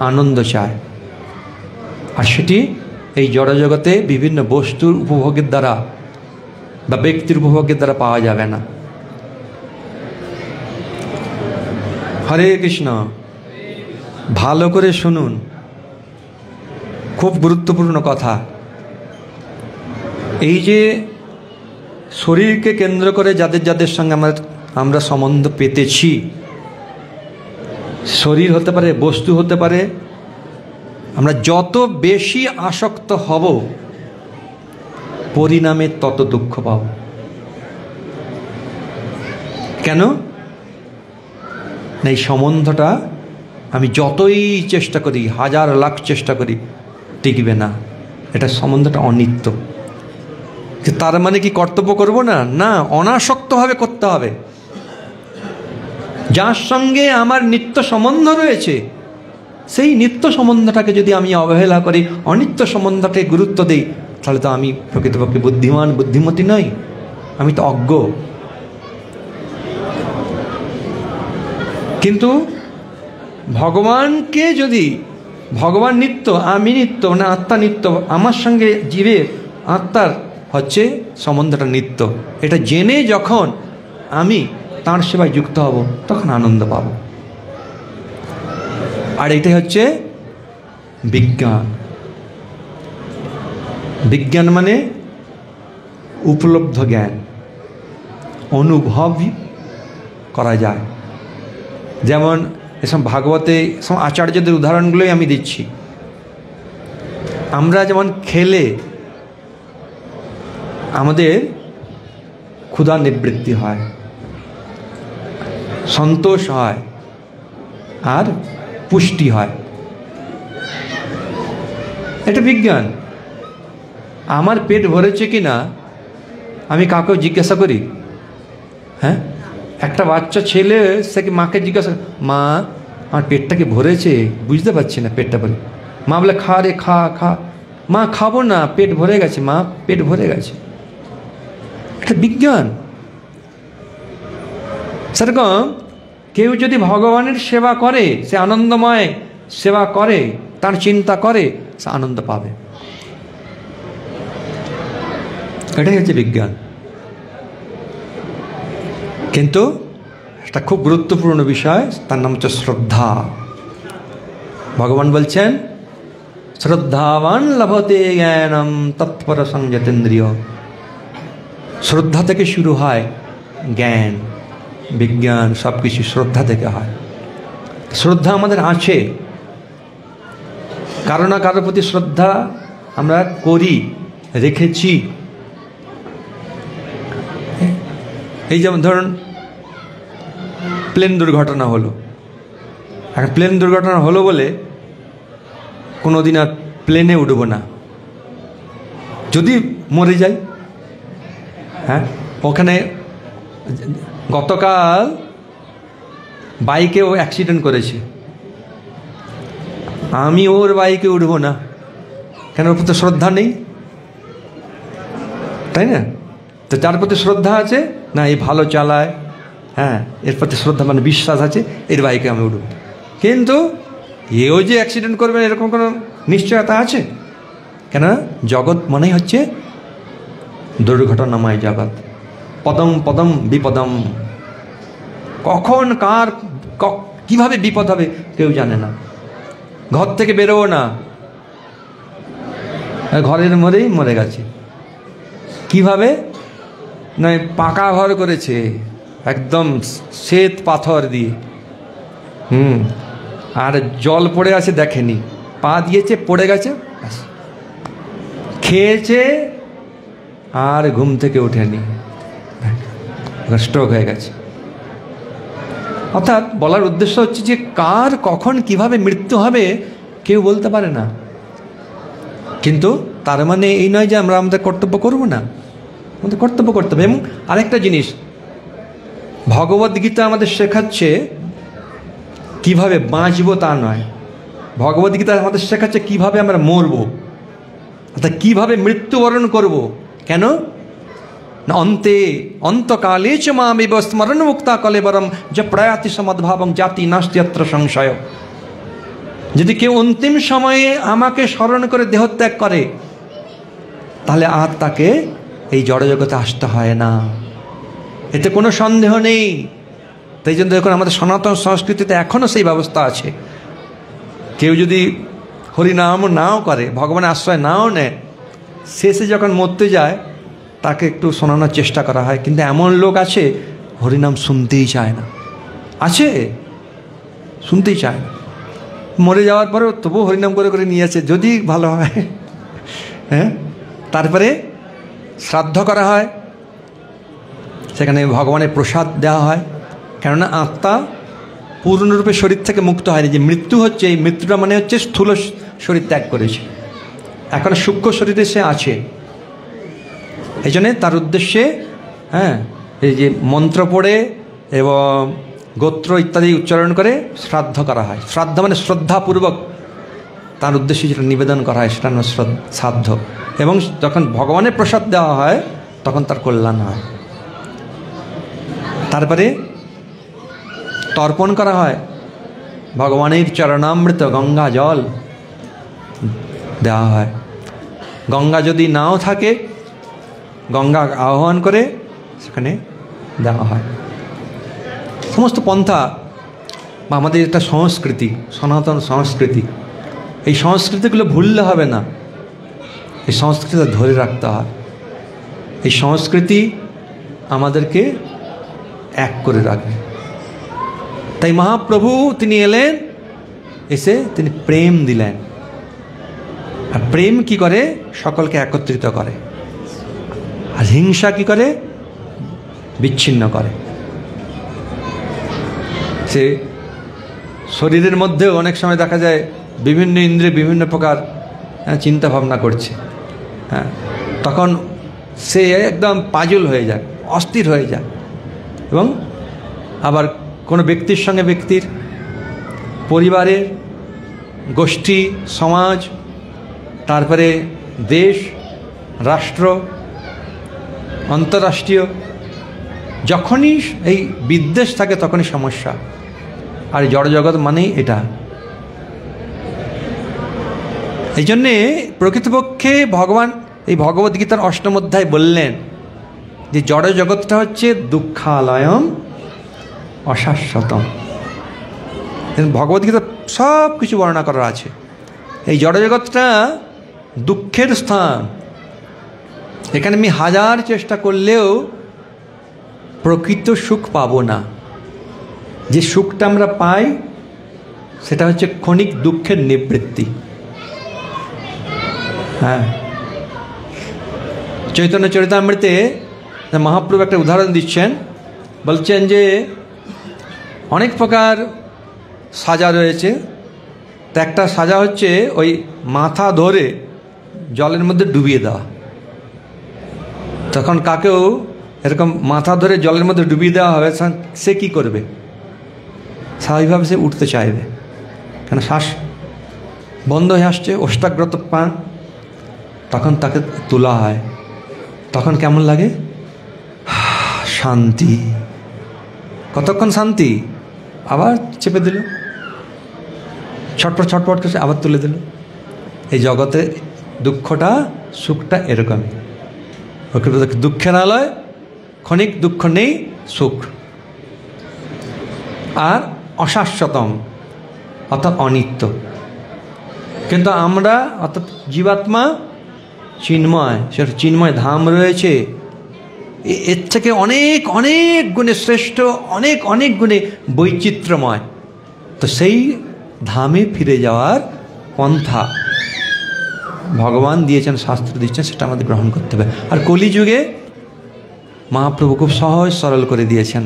আনন্দ চায়, আর সেটি এই জড়জগতে বিভিন্ন বস্তুর উপভোগের দ্বারা বা ব্যক্তির উপভোগের দ্বারা পাওয়া যাবে না। হরে কৃষ্ণ। ভালো করে শুনুন, খুব গুরুত্বপূর্ণ কথা। এই যে শরীরকে কেন্দ্র করে যাদের যাদের সঙ্গে আমরা সম্বন্ধ পেতেছি, শরীর হতে পারে, বস্তু হতে পারে, আমরা যত বেশি আসক্ত হব পরিণামে তত দুঃখ পাব। কেন? এই সম্বন্ধটা আমি যতই চেষ্টা করি, হাজার লাখ চেষ্টা করি, টিকবে না। এটা সম্বন্ধটা অনিত্য। তার মানে কি কর্তব্য করব না? না, অনাসক্তভাবে করতে হবে। যার সঙ্গে আমার নিত্য সম্বন্ধ রয়েছে, সেই নিত্য সম্বন্ধটাকে যদি আমি অবহেলা করি, অনিত্য সম্বন্ধটাকে গুরুত্ব দিই, তাহলে তো আমি প্রকৃতপক্ষে বুদ্ধিমান, বুদ্ধিমতী নই, আমি তো অজ্ঞ। কিন্তু ভগবানকে যদি, ভগবান নিত্য, আমি নিত্য, না আত্মা নিত্য, আমার সঙ্গে জীবের, আত্মার হচ্ছে সম্বন্ধটা নিত্য, এটা জেনে যখন আমি তাঁর সেবায় যুক্ত হব, তখন আনন্দ পাব। আর এটাই হচ্ছে বিজ্ঞান। বিজ্ঞান মানে উপলব্ধ জ্ঞান, অনুভব করা যায়। যেমন এসব ভাগবতে সব আচার্যদের উদাহরণগুলোই আমি দিচ্ছি। আমরা যেমন খেলে আমাদের ক্ষুধা নিবৃত্তি হয়, সন্তোষ হয়, আর পুষ্টি হয়। এটা বিজ্ঞান। আমার পেট ভরেছে কি না আমি কাউকে জিজ্ঞাসা করি? হ্যাঁ, একটা বাচ্চা ছেলে সে কি মাকে জিজ্ঞাসা, মা আমার পেটটা কি ভরেছে? বুঝতে পারছি না পেটটা ভরে। মা বলে খা রে, খা খা। মা খাবো না, পেট ভরে গেছে, মা পেট ভরে গেছে। এটা বিজ্ঞান। সেরকম কেউ যদি ভগবানের সেবা করে, সে আনন্দময় সেবা করে, তার চিন্তা করে, সে আনন্দ পাবে। এটাই হচ্ছে বিজ্ঞান। কিন্তু একটা খুব গুরুত্বপূর্ণ বিষয়, তার নাম হচ্ছে শ্রদ্ধা। ভগবান বলছেন, শ্রদ্ধাবান লভতে জ্ঞানম তৎপর সংযতেন্দ্রিয়। শ্রদ্ধা থেকে শুরু হয় জ্ঞান, বিজ্ঞান, সব কিছু শ্রদ্ধা থেকে হয়। শ্রদ্ধা আমাদের আছে, কারো না কারোর প্রতি শ্রদ্ধা আমরা করি, রেখেছি। এই যেমন ধরুন প্লেন দুর্ঘটনা হলো, এখন প্লেন দুর্ঘটনা হলো বলে কোনো দিন আর প্লেনে উঠব না, যদি মরে যাই। হ্যাঁ, ওখানে গতকাল বাইকেও অ্যাক্সিডেন্ট করেছে, আমি ওর বাইকে উঠব না, কেন? ওর প্রতি শ্রদ্ধা নেই, তাই না? তো যার প্রতি শ্রদ্ধা আছে, না এই ভালো চালায়, হ্যাঁ, এর প্রতি শ্রদ্ধা মানে বিশ্বাস আছে, এর বাইকে আমি উঠব। কিন্তু এও যে অ্যাক্সিডেন্ট করবে এরকম কোনো নিশ্চয়তা আছে? কেন? জগৎ মনেই হচ্ছে দুর্ঘটনাময় জগৎ। পদম পদম বিপদম, কখন কার কিভাবে বিপদ হবে কেউ জানে না। ঘর থেকে বেরোও না, ঘরের মরেই মরে গেছে। কিভাবে? না পাকা ঘর করেছে একদম শ্বেত পাথর দিয়ে, আর জল পড়ে আছে দেখেনি, পা দিয়েছে পড়ে গেছে, খেয়েছে আর ঘুম থেকে ওঠেনি, স্ট্রোক হয়ে গেছে। অর্থাৎ বলার উদ্দেশ্য হচ্ছে যে কার কখন কিভাবে মৃত্যু হবে কেউ বলতে পারে না। কিন্তু তার মানে এই নয় যে আমরা আমাদের কর্তব্য করব না, আমাদের কর্তব্য করতে হবে। এবং আরেকটা জিনিস ভগবদ্গীতা আমাদের শেখাচ্ছে কিভাবে বাঁচবো তা নয়, ভগবদ্গীতা আমাদের শেখাচ্ছে কিভাবে আমরা মরবো, অর্থাৎ কীভাবে মৃত্যুবরণ করব। কেন না অন্তকালে চ মামেব স্মরণ মুক্তা কলেবরম যে প্রয়াতি সমদ্ভাবং জাতি নাস্তি অত্র সংশয়। যদি কেউ অন্তিম সময়ে আমাকে স্মরণ করে দেহত্যাগ করে তাহলে আর তাকে এই জড়জগতে আসতে হয় না, এতে কোনো সন্দেহ নেই। তাই জন্য দেখুন আমাদের সনাতন সংস্কৃতিতে এখনও সেই ব্যবস্থা আছে। কেউ যদি হরিনাম নাও করে, ভগবানের আশ্রয় নাও নেয়, শেষে যখন মরতে যায় তাকে একটু শোনানোর চেষ্টা করা হয়। কিন্তু এমন লোক আছে হরিনাম শুনতেই চায় না, আছে শুনতেই চায় না, মরে যাওয়ার পরেও তবু হরিনাম করে করে নিয়েছে, যদি ভালো হয়। হ্যাঁ, তারপরে শ্রাদ্ধ করা হয়, সেখানে ভগবানের প্রসাদ দেওয়া হয়। কেননা আত্মা পূর্ণরূপে শরীর থেকে মুক্ত হয়নি। যে মৃত্যু হচ্ছে, এই মৃত্যুটা মানে হচ্ছে স্থূল শরীর ত্যাগ করেছে, এখন সূক্ষ্ম শরীরে সে আছে। এই জন্যে তার উদ্দেশ্যে এই যে মন্ত্র পড়ে এবং গোত্র ইত্যাদি উচ্চারণ করে শ্রাদ্ধ করা হয়। শ্রাদ্ধ মানে শ্রদ্ধাপূর্বক তার উদ্দেশ্যে যেটা নিবেদন করা হয় সেটা হলো শ্রাদ্ধ। এবং যখন ভগবানের প্রসাদ দেওয়া হয় তখন তার কল্যাণ হয়। তারপরে তর্পণ করা হয়, ভগবানের চরণামৃত গঙ্গা জল দেওয়া হয়। গঙ্গা যদি নাও থাকে গঙ্গা আহ্বান করে সেখানে দেওয়া হয়। সমস্ত পন্থা বা আমাদের একটা সংস্কৃতি, সনাতন সংস্কৃতি, এই সংস্কৃতিগুলো ভুললে হবে না, এই সংস্কৃতি ধরে রাখতে হয়। এই সংস্কৃতি আমাদেরকে এক করে রাখবে। তাই মহাপ্রভু তিনি এলেন, এসে তিনি প্রেম দিলেন। আর প্রেম কি করে? সকলকে একত্রিত করে। আর হিংসা কি করে? বিচ্ছিন্ন করে। সে শরীরের মধ্যেও অনেক সময় দেখা যায় বিভিন্ন ইন্দ্রিয় বিভিন্ন প্রকার চিন্তা ভাবনা করছে, হ্যাঁ, তখন সে একদম পাজল হয়ে যায়, অস্থির হয়ে যায়। এবং আবার কোনো ব্যক্তির সঙ্গে ব্যক্তির, পরিবারের, গোষ্ঠী, সমাজ, তারপরে দেশ, রাষ্ট্র, আন্তর্রাষ্ট্রীয়, যখনই এই বিদ্বেষ থাকে তখনই সমস্যা। আর জড়জগৎ মানেই এটা। এই জন্যে প্রকৃতপক্ষে ভগবান এই ভগবদ্গীতার ৮ম অধ্যায় বললেন যে জড়জগৎটা হচ্ছে দুঃখালয়ম অশাশ্বতম। ভগবদ্গীতা সব কিছু বর্ণনা করা আছে। এই জড়জগৎটা দুঃখের স্থান। এখানে আমি হাজার চেষ্টা করলেও প্রকৃত সুখ পাবো না। যে সুখটা আমরা পাই সেটা হচ্ছে ক্ষণিক দুঃখের নিবৃত্তি। হ্যাঁ, চৈতন্য চরিতামৃতে মহাপ্রভু একটা উদাহরণ দিচ্ছেন, বলছেন যে অনেক প্রকার সাজা রয়েছে। তো একটা সাজা হচ্ছে ওই মাথা ধরে জলের মধ্যে ডুবিয়ে দেওয়া। তখন কাকেও এরকম মাথা ধরে জলের মধ্যে ডুবিয়ে দেওয়া হবে, সে কি করবে? স্বাভাবিকভাবে সে উঠতে চাইবে, কেন শ্বাস বন্ধ হয়ে আসছে, ওষ্ঠাগ্রত প্রাণ। তখন তাকে তোলা হয়, তখন কেমন লাগে? শান্তি। কতক্ষণ শান্তি, আবার চেপে দিল, ছটপট ছটপট করে আবার তুলে দিল। এই জগতে দুঃখটা সুখটা এরকমই। দুঃখের আলয়, ক্ষণিক দুঃখ নেই, সুখ। আর অশাশ্বতম অর্থাৎ অনিত্য। কিন্তু আমরা অর্থাৎ জীবাত্মা চিন্ময়, সেটা চিন্ময় ধাম রয়েছে, এর থেকে অনেক অনেক গুণে শ্রেষ্ঠ, অনেক অনেক গুণে বৈচিত্র্যময়। তো সেই ধামে ফিরে যাওয়ার পন্থা ভগবান দিয়েছেন, শাস্ত্র দিচ্ছেন, সেটা আমাদের গ্রহণ করতে হবে। আর কলিযুগে মহাপ্রভু খুব সহজ সরল করে দিয়েছেন,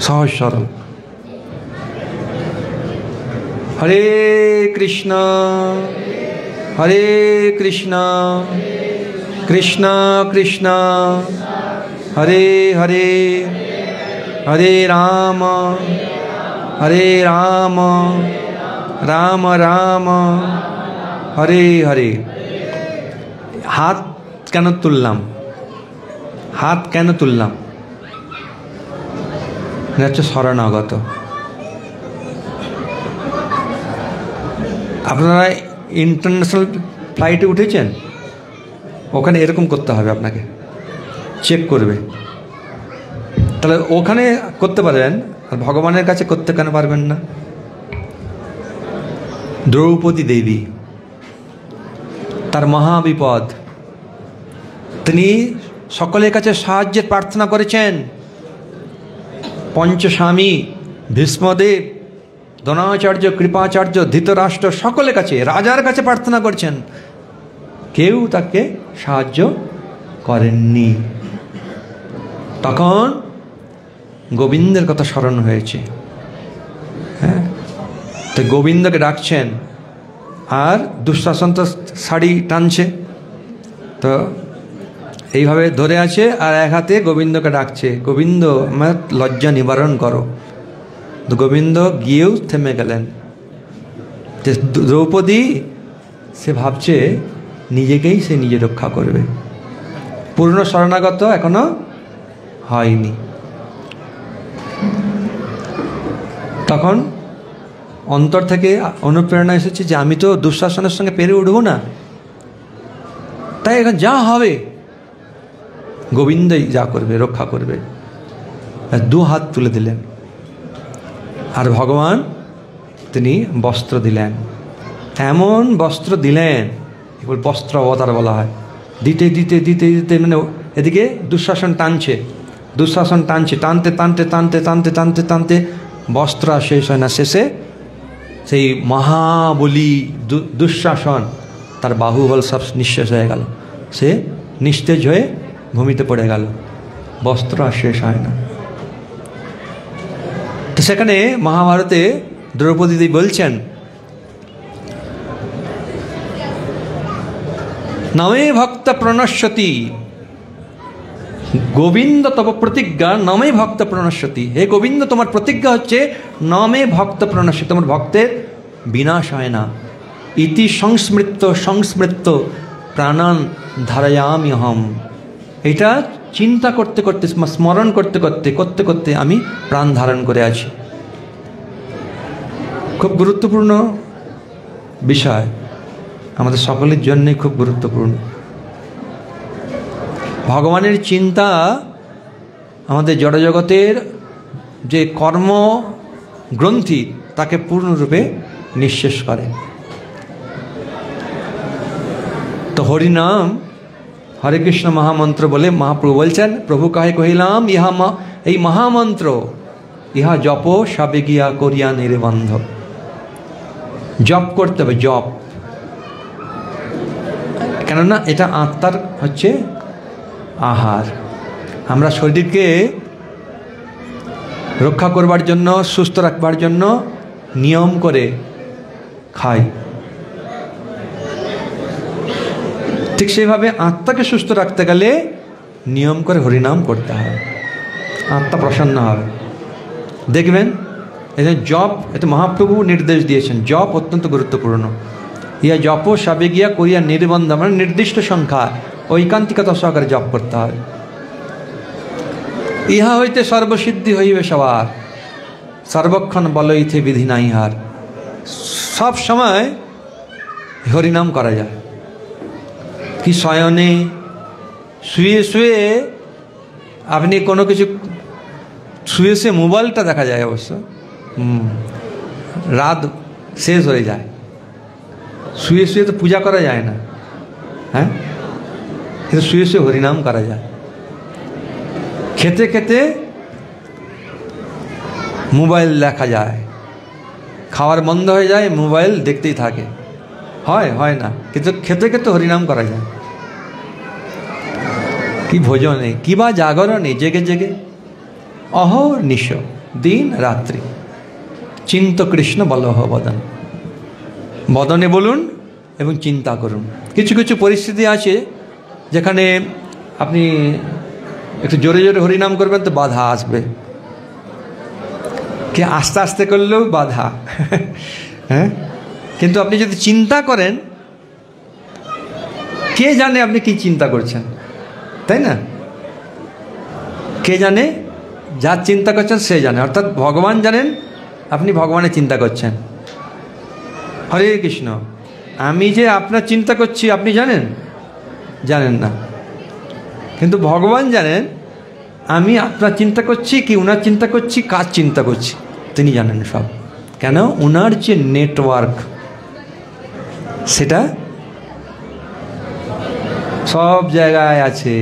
সহজ সরল। হরে কৃষ্ণ হরে কৃষ্ণ কৃষ্ণ কৃষ্ণ হরে হরে হরে রাম হরে রাম রাম রাম হরে হরে। হাত কেন তুললাম? হাত কেন তুললাম? এটা হচ্ছে শরণাগত। আপনারা ইন্টারন্যাশনাল ফ্লাইটে উঠেছেন, ওখানে এরকম করতে হবে, আপনাকে চেক করবে। তাহলে ওখানে করতে পারবেন, আর ভগবানের কাছে করতে কেন পারবেন না? দ্রৌপদী দেবী, তার মহাবিপদ, তিনি সকলের কাছে সাহায্যের প্রার্থনা করেছেন। পঞ্চস্বামী, ভীষ্মদেব, দ্রোণাচার্য, কৃপাচার্য, ধৃতরাষ্ট্র, সকলের কাছে, রাজার কাছে প্রার্থনা করছেন, কেউ তাকে সাহায্য করেননি। তখন গোবিন্দের কথা স্মরণ হয়েছে। হ্যাঁ, তো গোবিন্দকে ডাকছেন, আর দুঃশাসন তো শাড়ি টানছে, তো এইভাবে ধরে আছে, আর এক হাতে গোবিন্দকে ডাকছে, গোবিন্দ আমার লজ্জা নিবারণ করো। তো গোবিন্দ গিয়েও থেমে গেলেন। যে দ্রৌপদী, সে ভাবছে নিজেকেই সে নিজে রক্ষা করবে, পূর্ণ শরণাগত এখনো হয়নি। তখন অন্তর থেকে অনুপ্রেরণা এসেছে যে আমি তো দুঃশাসনের সঙ্গে পেরে উঠবো না, তাই এখন যা হবে গোবিন্দই যা করবে, রক্ষা করবে। দু হাত তুলে দিলেন, আর ভগবান তিনি বস্ত্র দিলেন, এমন বস্ত্র দিলেন, এগুলো বস্ত্র অবতার বলা হয়। দিতে দিতে দিতে দিতে মানে এদিকে দুঃশাসন টানছে, দুঃশাসন টানছে, টানতে টানতে টানতে টানতে টানতে টানতে বস্ত্র আর শেষ হয় না। শেষে সেই মহাবলী দুঃশাসন, তার বাহুবল সব নিঃশেষ হয়ে গেল, সে নিস্তেজ হয়ে ভূমিতে পড়ে গেল, বস্ত্র আর শেষ হয় না। তো সেখানে মহাভারতে দ্রৌপদী দেবী বলছেন, নমে ভক্ত প্রণশ্যতি, গোবিন্দ তব প্রতিজ্ঞা নমে ভক্ত প্রণশ্যতি। হে গোবিন্দ, তোমার প্রতিজ্ঞা হচ্ছে নমে ভক্ত প্রণশ্যতি, তোমার ভক্তের বিনাশ হয় না। ইতি সংস্মৃত সংস্মৃত প্রাণান ধারয়ামি অহম। এটা চিন্তা করতে করতে, স্মরণ করতে করতে করতে করতে আমি প্রাণ ধারণ করে আছি। খুব গুরুত্বপূর্ণ বিষয়, আমাদের সকলের জন্যই খুব গুরুত্বপূর্ণ। ভগবানের চিন্তা আমাদের জড়জগতের যে কর্ম গ্রন্থি তাকে পূর্ণরূপে নিঃশেষ করে। তো হরিনাম, হরে কৃষ্ণ মহামন্ত্র বলে মহাপ্রভু বলছেন, প্রভু কাহে কহিলাম এই মহামন্ত্র, ইহা জপ সবে গিয়া করিয়া নির্বন্ধ। জপ করতে হবে, জপ, কেননা এটা আত্মার হচ্ছে আহার। আমরা শরীরকে রক্ষা করবার জন্য, সুস্থ রাখবার জন্য নিয়ম করে খাই, ঠিক সেইভাবে আত্মাকে সুস্থ রাখতে গেলে নিয়ম করে হরিনাম করতে হবে, আত্মা প্রসন্ন হবে। দেখবেন এই জপ, এটা মহাপ্রভু নির্দেশ দিয়েছেন, জপ অত্যন্ত গুরুত্বপূর্ণ। ইয়া জপ সবে গিয়া করিয়া নির্বন্ধ, মানে নির্দিষ্ট সংখ্যা ঐকান্তিকতা সহকারে জপ করতে হবে। ইহা হইতে সর্বসিদ্ধি হইবে সবার, সর্বক্ষণ বলইতে বিধি নাই হার। সব সময় হরিনাম করা যায়, কি শয়নে শুয়ে শুয়ে আপনি কোনো কিছু, শুয়ে শুয়ে মোবাইলটা দেখা যায়, অবশ্য রাত শেষ হয়ে যায়, শুয়ে শুয়ে তো পূজা করা যায় না, হ্যাঁ, কিন্তু শুয়ে শুয়ে হরিনাম করা যায়। খেতে খেতে মোবাইল দেখা যায়, খাওয়ার বন্ধ হয়ে যায়, মোবাইল দেখতেই থাকে, হয় না, কিন্তু খেতে খেতে হরিনাম করা যায়। কি ভোজনে, কি বা জাগরণে, জেগে জেগে অহর্নিশ দিন রাত্রি চিন্ত কৃষ্ণ বলহ বদন, বদনে বলুন এবং চিন্তা করুন। কিছু কিছু পরিস্থিতি আছে যেখানে আপনি একটু জোরে জোরে হরিনাম করবেন তো বাধা আসবে, কে আস্তে আস্তে করলেও বাধা। হ্যাঁ, কিন্তু আপনি যদি চিন্তা করেন, কে জানে আপনি কি চিন্তা করছেন, তাই না? কে জানে? যার চিন্তা করছেন সে জানে, অর্থাৎ ভগবান জানেন আপনি ভগবানের চিন্তা করছেন। হরে কৃষ্ণ। আমি যে আপনার চিন্তা করছি আপনি জানেন? জানেন না। কিন্তু ভগবান জানেন আমি আপনার চিন্তা করছি কি উনার চিন্তা করছি, কার চিন্তা করছি, তিনি জানেন সব। কেন? উনার যে নেটওয়ার্ক সেটা সব জায়গায় আছে।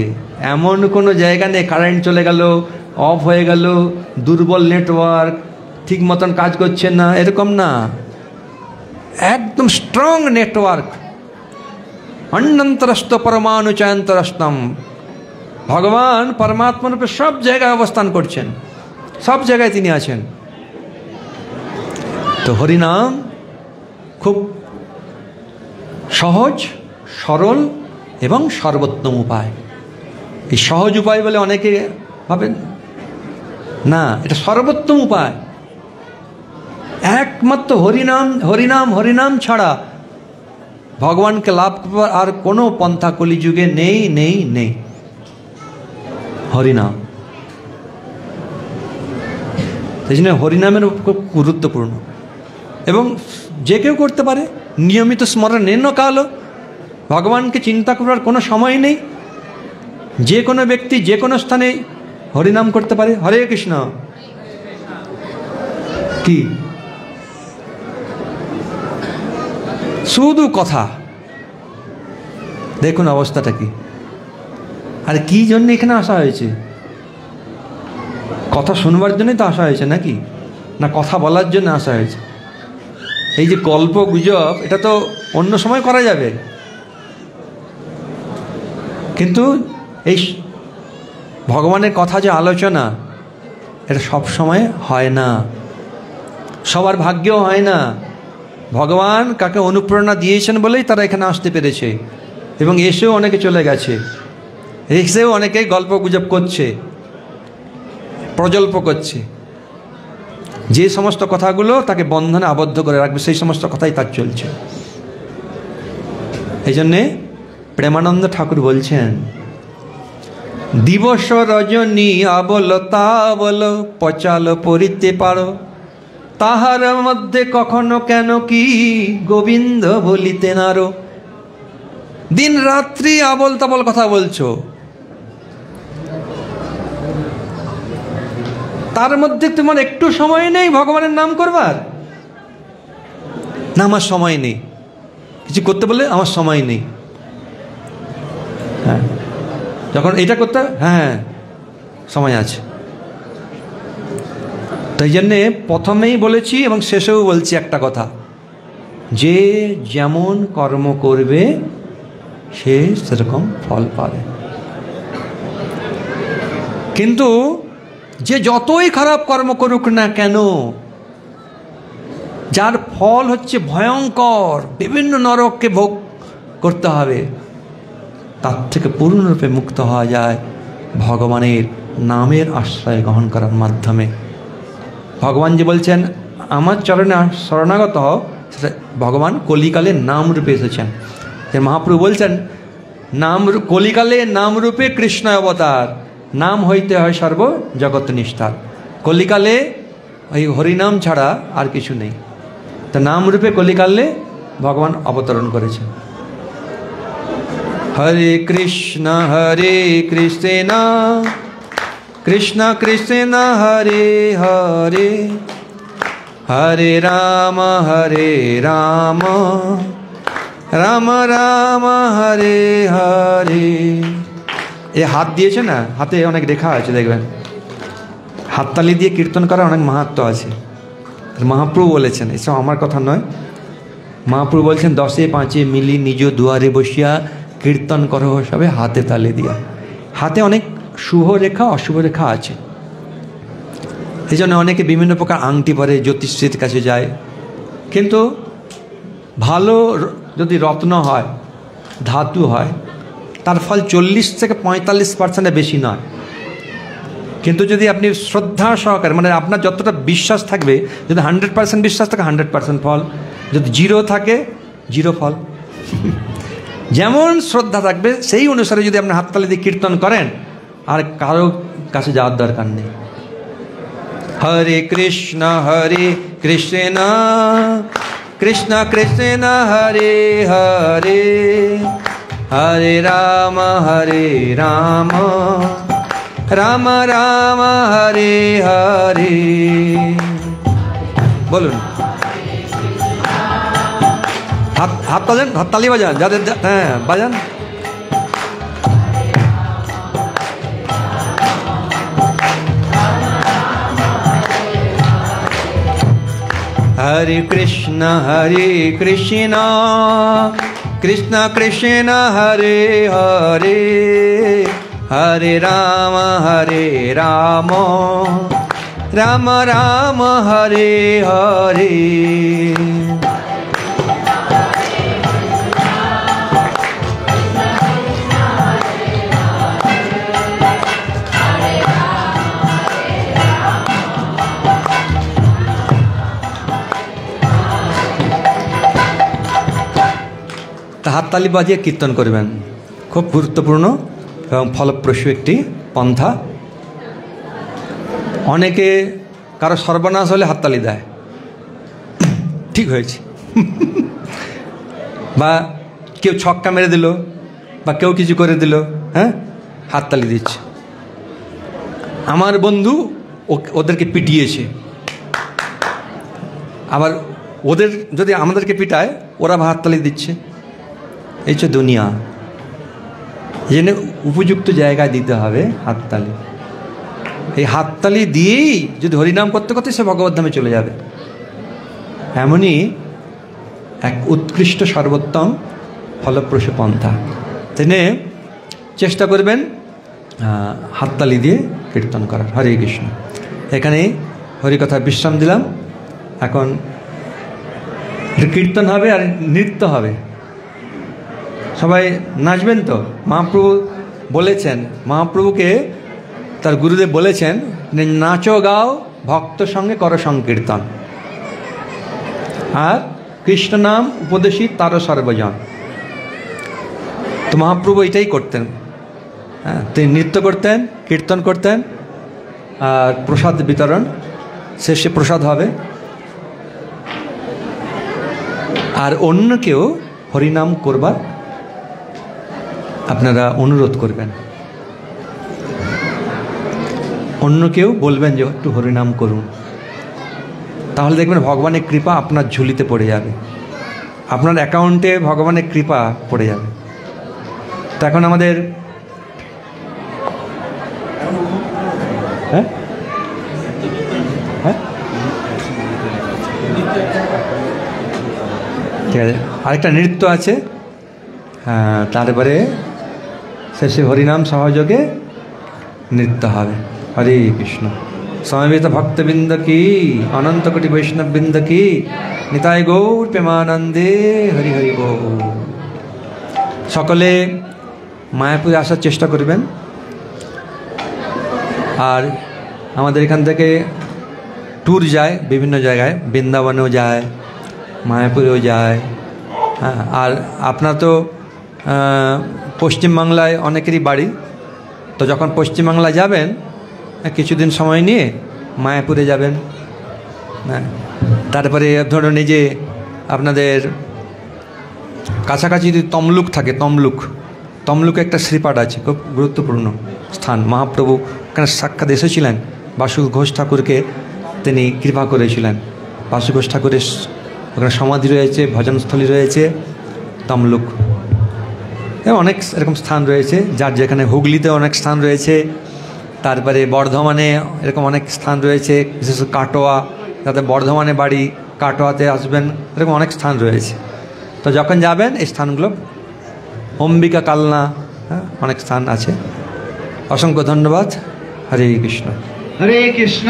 এমন কোনো জায়গা নেই কারেন্ট চলে গেল, অফ হয়ে গেল, দুর্বল নেটওয়ার্ক, ঠিক মতন কাজ করছে না, এরকম না। একদম স্ট্রং নেটওয়ার্ক। অনন্তরস্থ পরমাণু চায়ন্তরস্তম। ভগবান পরমাত্মা রূপে সব জায়গায় অবস্থান করছেন, সব জায়গায় তিনি আছেন। তো হরিনাম খুব সহজ, সরল এবং সর্বোত্তম উপায়। এই সহজ উপায় বলে অনেকে ভাবেন, না, এটা সর্বোত্তম উপায়। একমাত্র হরিনাম, হরিনাম, হরিনাম ছাড়া ভগবানকে লাভ করবার আর কোনো পন্থা কলিযুগে নেই, নেই, নেই। হরিনাম। সেই জন্য হরিনামের খুব গুরুত্বপূর্ণ, এবং যে কেউ করতে পারে। নিয়মিত স্মরণ নেন কালো, ভগবানকে চিন্তা করার কোনো সময় নেই। যে কোনো ব্যক্তি যে কোনো স্থানে হরিনাম করতে পারে। হরে কৃষ্ণ। কি শুধু কথা, দেখুন অবস্থাটা কি। আর কি জন্য এখানে আসা হয়েছে? কথা শুনবার জন্যই তো আসা হয়েছে নাকি? না কথা বলার জন্য আসা হয়েছে? এই যে গল্প গুজব, এটা তো অন্য সময় করা যাবে, কিন্তু এই ভগবানের কথা যে আলোচনা, এটা সব সময় হয় না, সবার ভাগ্যেও হয় না। ভগবান কাকে অনুপ্রেরণা দিয়েছেন বলেই তারা এখানে আসতে পেরেছে, এবং এসেও অনেকে চলে গেছে, এসেও অনেকে গল্প গুজব করছে, প্রজল্প করছে। যে সমস্ত কথাগুলো তাকে বন্ধনে আবদ্ধ করে রাখবে, সেই সমস্ত কথাই তার চলছে। এই জন্যে প্রেমানন্দ ঠাকুর বলছেন, দিবস রজনী আবল তাবল পচাল পরিতে পারো, তাহার মধ্যে কখনো কেন কি গোবিন্দ বলিতে নারো। দিন রাত্রি আবল তাবল কথা বলছো, তার মধ্যে তোমার একটু সময় নেই ভগবানের নাম করবার? না, আমার সময় নেই, কিছু করতে বললে আমার সময় নেই। হ্যাঁ, যখন এটা করতে, হ্যাঁ সময় আছে। তাই জন্যে প্রথমেই বলেছি এবং শেষেও বলছি একটা কথা, যে যেমন কর্ম করবে সে সেরকম ফল পাবে। কিন্তু যে যতই খারাপ কর্ম করুক না কেন, যার ফল হচ্ছে ভয়ঙ্কর, বিভিন্ন নরককে ভোগ করতে হবে, তার থেকে পূর্ণরূপে মুক্ত হওয়া যায় ভগবানের নামের আশ্রয় গ্রহণ করার মাধ্যমে। ভগবান যে বলছেন আমার চরণে শরণাগত হও, সেটা ভগবান কলিকালে নাম রূপে এসেছেন। যে মহাপ্রভু বলছেন নাম কলিকালে নাম রূপে কৃষ্ণ অবতার, নাম হইতে হয় সর্ব জগৎ নিষ্ঠার। কলিকালে ওই হরিনাম ছাড়া আর কিছু নেই। তো নাম রূপে কলিকালে ভগবান অবতরণ করেছেন। হরে কৃষ্ণ কৃষ্ণ কৃষ্ণ কৃষ্ণ হরে হরে, হরে রাম রাম রাম হরে হরে। এ হাত দিয়েছে না, হাতে অনেক রেখা আছে, দেখবেন হাততালি দিয়ে কীর্তন করা অনেক মাহাত্ম্য আছে। মহাপ্রভু বলেছেন, এসব আমার কথা নয়, মহাপ্রভু বলছেন 10-5 মিলি নিজ দুয়ারে বসিয়া কীর্তন করো সবে হাতে তালি দিয়া। হাতে অনেক শুভ রেখা অশুভ রেখা আছে, এই জন্য অনেকে বিভিন্ন প্রকার আংটি পরে, জ্যোতিষীর কাছে যায়। কিন্তু ভালো যদি রত্ন হয়, ধাতু হয়, তার ফল 40 থেকে 45% বেশি নয়। কিন্তু যদি আপনি শ্রদ্ধা সহকারে, মানে আপনার যতটা বিশ্বাস থাকবে, যদি 100% বিশ্বাস থাকে 100% ফল, যদি 0 থাকে 0 ফল। যেমন শ্রদ্ধা থাকবে সেই অনুসারে যদি আপনি হাততালি দিয়ে কীর্তন করেন, আর কারো কাছে যাওয়ার দরকার নেই। হরে কৃষ্ণ কৃষ্ণ কৃষ্ণ হরে হরে, হরে রাম রাম রাম হরে হরে। বলুন, হাত বাজান, হাততালি বাজান, যাদের হ্যাঁ বাজান। হরে কৃষ্ণ কৃষ্ণ কৃষ্ণ হরে হরে, হরে রাম রাম রাম হরে হরে। হাততালি বাজিয়ে কীর্তন করবেন, খুব গুরুত্বপূর্ণ এবং ফলপ্রসূ একটি পন্থা। অনেকে কারো সর্বনাশ হলে হাততালি দেয়, ঠিক হয়েছে, বা কেউ ছক্কা মেরে দিল, বা কেউ কিছু করে দিল, হ্যাঁ হাততালি দিচ্ছে। আমার বন্ধু ওদেরকে পিটিয়েছে, আবার ওদের যদি আমাদেরকে পিটায় ওরা হাততালি দিচ্ছে। এই হচ্ছে দুনিয়া। এই জন্য উপযুক্ত জায়গায় দিতে হবে হাততালি। এই হাততালি দিয়েই যদি হরিনাম করতে করতে সে ভগবত ধামে চলে যাবে। এমনই এক উৎকৃষ্ট সর্বোত্তম ফলপ্রসূ পন্থা। তিনি চেষ্টা করবেন হাততালি দিয়ে কীর্তন করার। হরে কৃষ্ণ। এখানে হরিকথা বিশ্রাম দিলাম। এখন কীর্তন হবে আর নৃত্য হবে। সবাই নাচবেন তো? মহাপ্রভু বলেছেন, মহাপ্রভুকে তার গুরুদেব বলেছেন, নাচো গাও ভক্ত সঙ্গে করো সংকীর্তন, আর কৃষ্ণ নাম উপদেশী তারও সর্বজন। তো মহাপ্রভু এটাই করতেন। হ্যাঁ, তিনি নৃত্য করতেন, কীর্তন করতেন, আর প্রসাদ বিতরণ, শেষে প্রসাদ হবে। আর অন্যকেও হরিনাম করবার আপনারা অনুরোধ করবেন, অন্যকেও বলবেন যে একটু হরিনাম করুন। তাহলে দেখবেন ভগবানের কৃপা আপনার ঝুলিতে পড়ে যাবে, আপনার অ্যাকাউন্টে ভগবানের কৃপা পড়ে যাবে। তো এখন আমাদের হ্যাঁ হ্যাঁ ঠিক আছে, আরেকটা নৃত্য আছে। হ্যাঁ, তারপরে শেষে হরিনাম সহযোগে নৃত্য হবে। হরে কৃষ্ণ। সমবেত ভক্তবৃন্দ কি, অনন্ত কোটি বৈষ্ণব বৃন্দ কি, নিতাই গৌর প্রেমানন্দে হরি হরি গৌর। সকলে মায়াপুরে আসার চেষ্টা করবেন। আর আমাদের এখান থেকে ট্যুর যায় বিভিন্ন জায়গায়, বৃন্দাবনেও যায়, মায়াপুরেও যায়। হ্যাঁ, আর আপনার তো পশ্চিমবাংলায় অনেকেরই বাড়ি, তো যখন পশ্চিমবাংলায় যাবেন কিছুদিন সময় নিয়ে মায়াপুরে যাবেন। হ্যাঁ, তারপরে ধরুন এই যে আপনাদের কাছাকাছি যদি তমলুক থাকে, তমলুকে একটা শ্রীপাঠ আছে, খুব গুরুত্বপূর্ণ স্থান। মহাপ্রভু ওখানে সাক্ষাৎ এসেছিলেন, বাসু ঘোষ ঠাকুরকে তিনি কৃপা করেছিলেন। বাসু ঘোষ ঠাকুরের ওখানে সমাধি রয়েছে, ভজনস্থলী রয়েছে তমলুক। অনেক এরকম স্থান রয়েছে, যার যেখানে হুগলিতে অনেক স্থান রয়েছে, তারপরে বর্ধমানে এরকম অনেক স্থান রয়েছে, বিশেষ করে কাটোয়া, যাতে বর্ধমানে বাড়ি কাটোয়াতে আসবেন, এরকম অনেক স্থান রয়েছে। তো যখন যাবেন এই স্থানগুলো, অম্বিকা কালনা, হ্যাঁ অনেক স্থান আছে। অসংখ্য ধন্যবাদ। হরে কৃষ্ণ।
হরে কৃষ্ণ।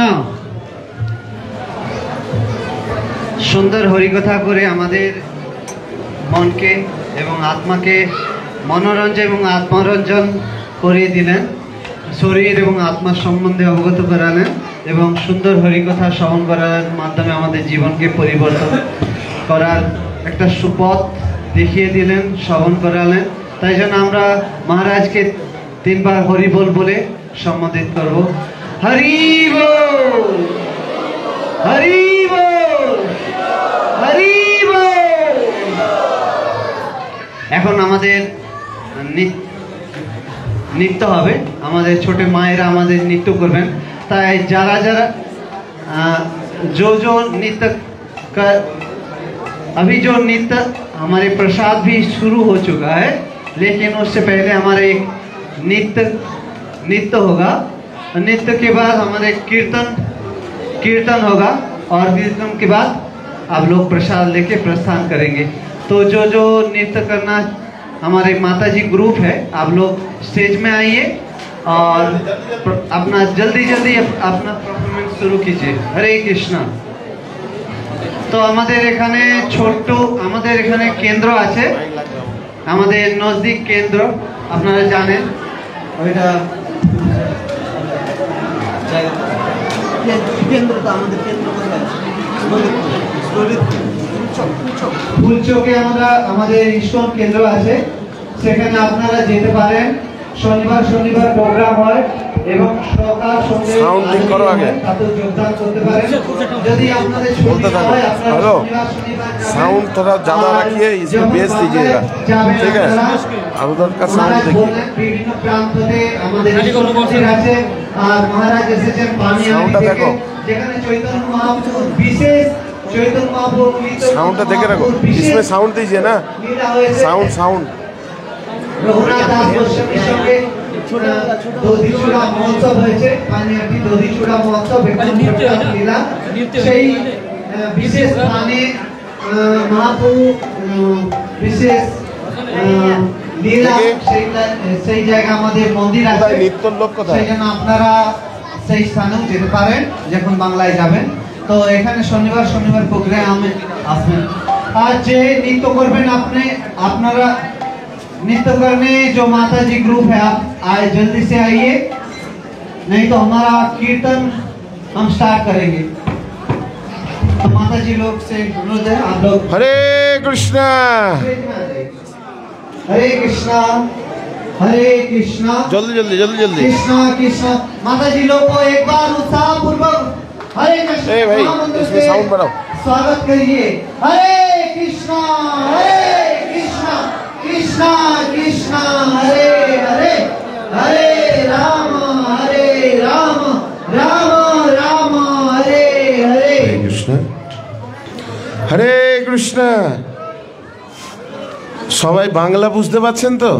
সুন্দর হরিকথা করে আমাদের মনকে এবং আত্মাকে মনোরঞ্জন এবং আত্মরঞ্জন করিয়ে দিলেন। শরীর এবং আত্মা সম্বন্ধে অবগত করালেন এবং সুন্দর হরিকথা শ্রবণ করার মাধ্যমে আমাদের জীবনকে পরিবর্তন করার একটা সুপথ দেখিয়ে দিলেন, শ্রবণ করালেন। তাই জন্য আমরা মহারাজকে 3 বার হরি বল বলে সম্বোধিত করব। হরি বল, হরি বল, হরি বল। এখন আমাদের নৃত্য হবে, আমাদের ছোট মায়েরা আমাদের নৃত্য করবেন। তাই যারা যারা जो नृत्य का अभी जो नृत्य हमारे प्रसाद भी शुरू हो चुका है, लेकिन उससे पहले हमारे एक नृत्य होगा। नृत्य के बाद हमारे कीर्तन होगा और कीर्तन के बाद आप लोग प्रसाद लेके प्रस्थान करेंगे। तो जो नृत्य करना हमारे माताजी ग्रुप है, आप लोग स्टेज में आइए और अपना जल्दी अपना परफॉर्मेंस शुरू कीजिए। हरे कृष्णा। तो আমাদের এখানে ছোট্ট আমাদের এখানে কেন্দ্র আছে, আমাদের নজদিক কেন্দ্র, আপনারা জানেন ওইটা কেন্দ্রটা আমাদের কেন্দ্র ফুলচকে আমাদের ইস্কন কেন্দ্র আছে, সেখানে আপনারা যেতে পারেন। শনিবার প্রোগ্রাম হয় এবং সকাল সন্ধ্যে তাতে যোগদান করতে পারেন। যদি আপনাদের ছুটি হয় আপনারা
साउंड थोड़ा ज़्यादा रखिए, इसमें बेस दीजिएगा, ठीक है? और उधर का साउंड देखिए,
বিভিন্ন প্রান্ততে আমাদের ইস্কন আছে আর মহারাজ এসেছেন পানি
সাউন্ডটা দেখো,
যেখানে চৈতন্য মহাপ্রভু বিশেষ चैतन्य महाप्रभु
साउंड देखे रखो, इसमें साउंड दीजिए ना, साउंड
রঘুনাথ দাস গোস্বামীর সঙ্গে দধিচূড়া মহোৎসব হয়েছে, পানিহাটি দধিচূড়া মহোৎসব লীলা। সেই বিশেষ স্থানে মহাপ্রভু বিশেষ লীলা, সেই জায়গা আমাদের মন্দির আছে,
নিত্যর লোক কোথায়,
সেই জন্য আপনারা সেই স্থানেও যেতে পারেন যখন বাংলায় যাবেন। तो এখানে শনিবার প্রোগ্রামে আসবেন। आज जे नृत्य करবেন আপনারা नृत्य करने जो माता जी ग्रुप है, आप आए जल्दी से आइए, नहीं तो हमारा कीर्तन हम स्टार्ट करेंगे। तो माता जी लोग से अनुरोध है आप लोग
हरे कृष्णा
हरे कृष्णा हरे कृष्णा,
जल्दी
कृष्णा कृष्णा। माता जी लोग को एक बार उत्साह पूर्वक हरे कृष्णा
भाई इसमें साउंड बढ़ाओ,
स्वागत करिए। हरे कृष्णा कृष्णा कृष्णा हरे हरे, हरे राम राम राम हरे हरे।
हरे कृष्णा। সবাই বাংলা বুঝতে পারছেন তো?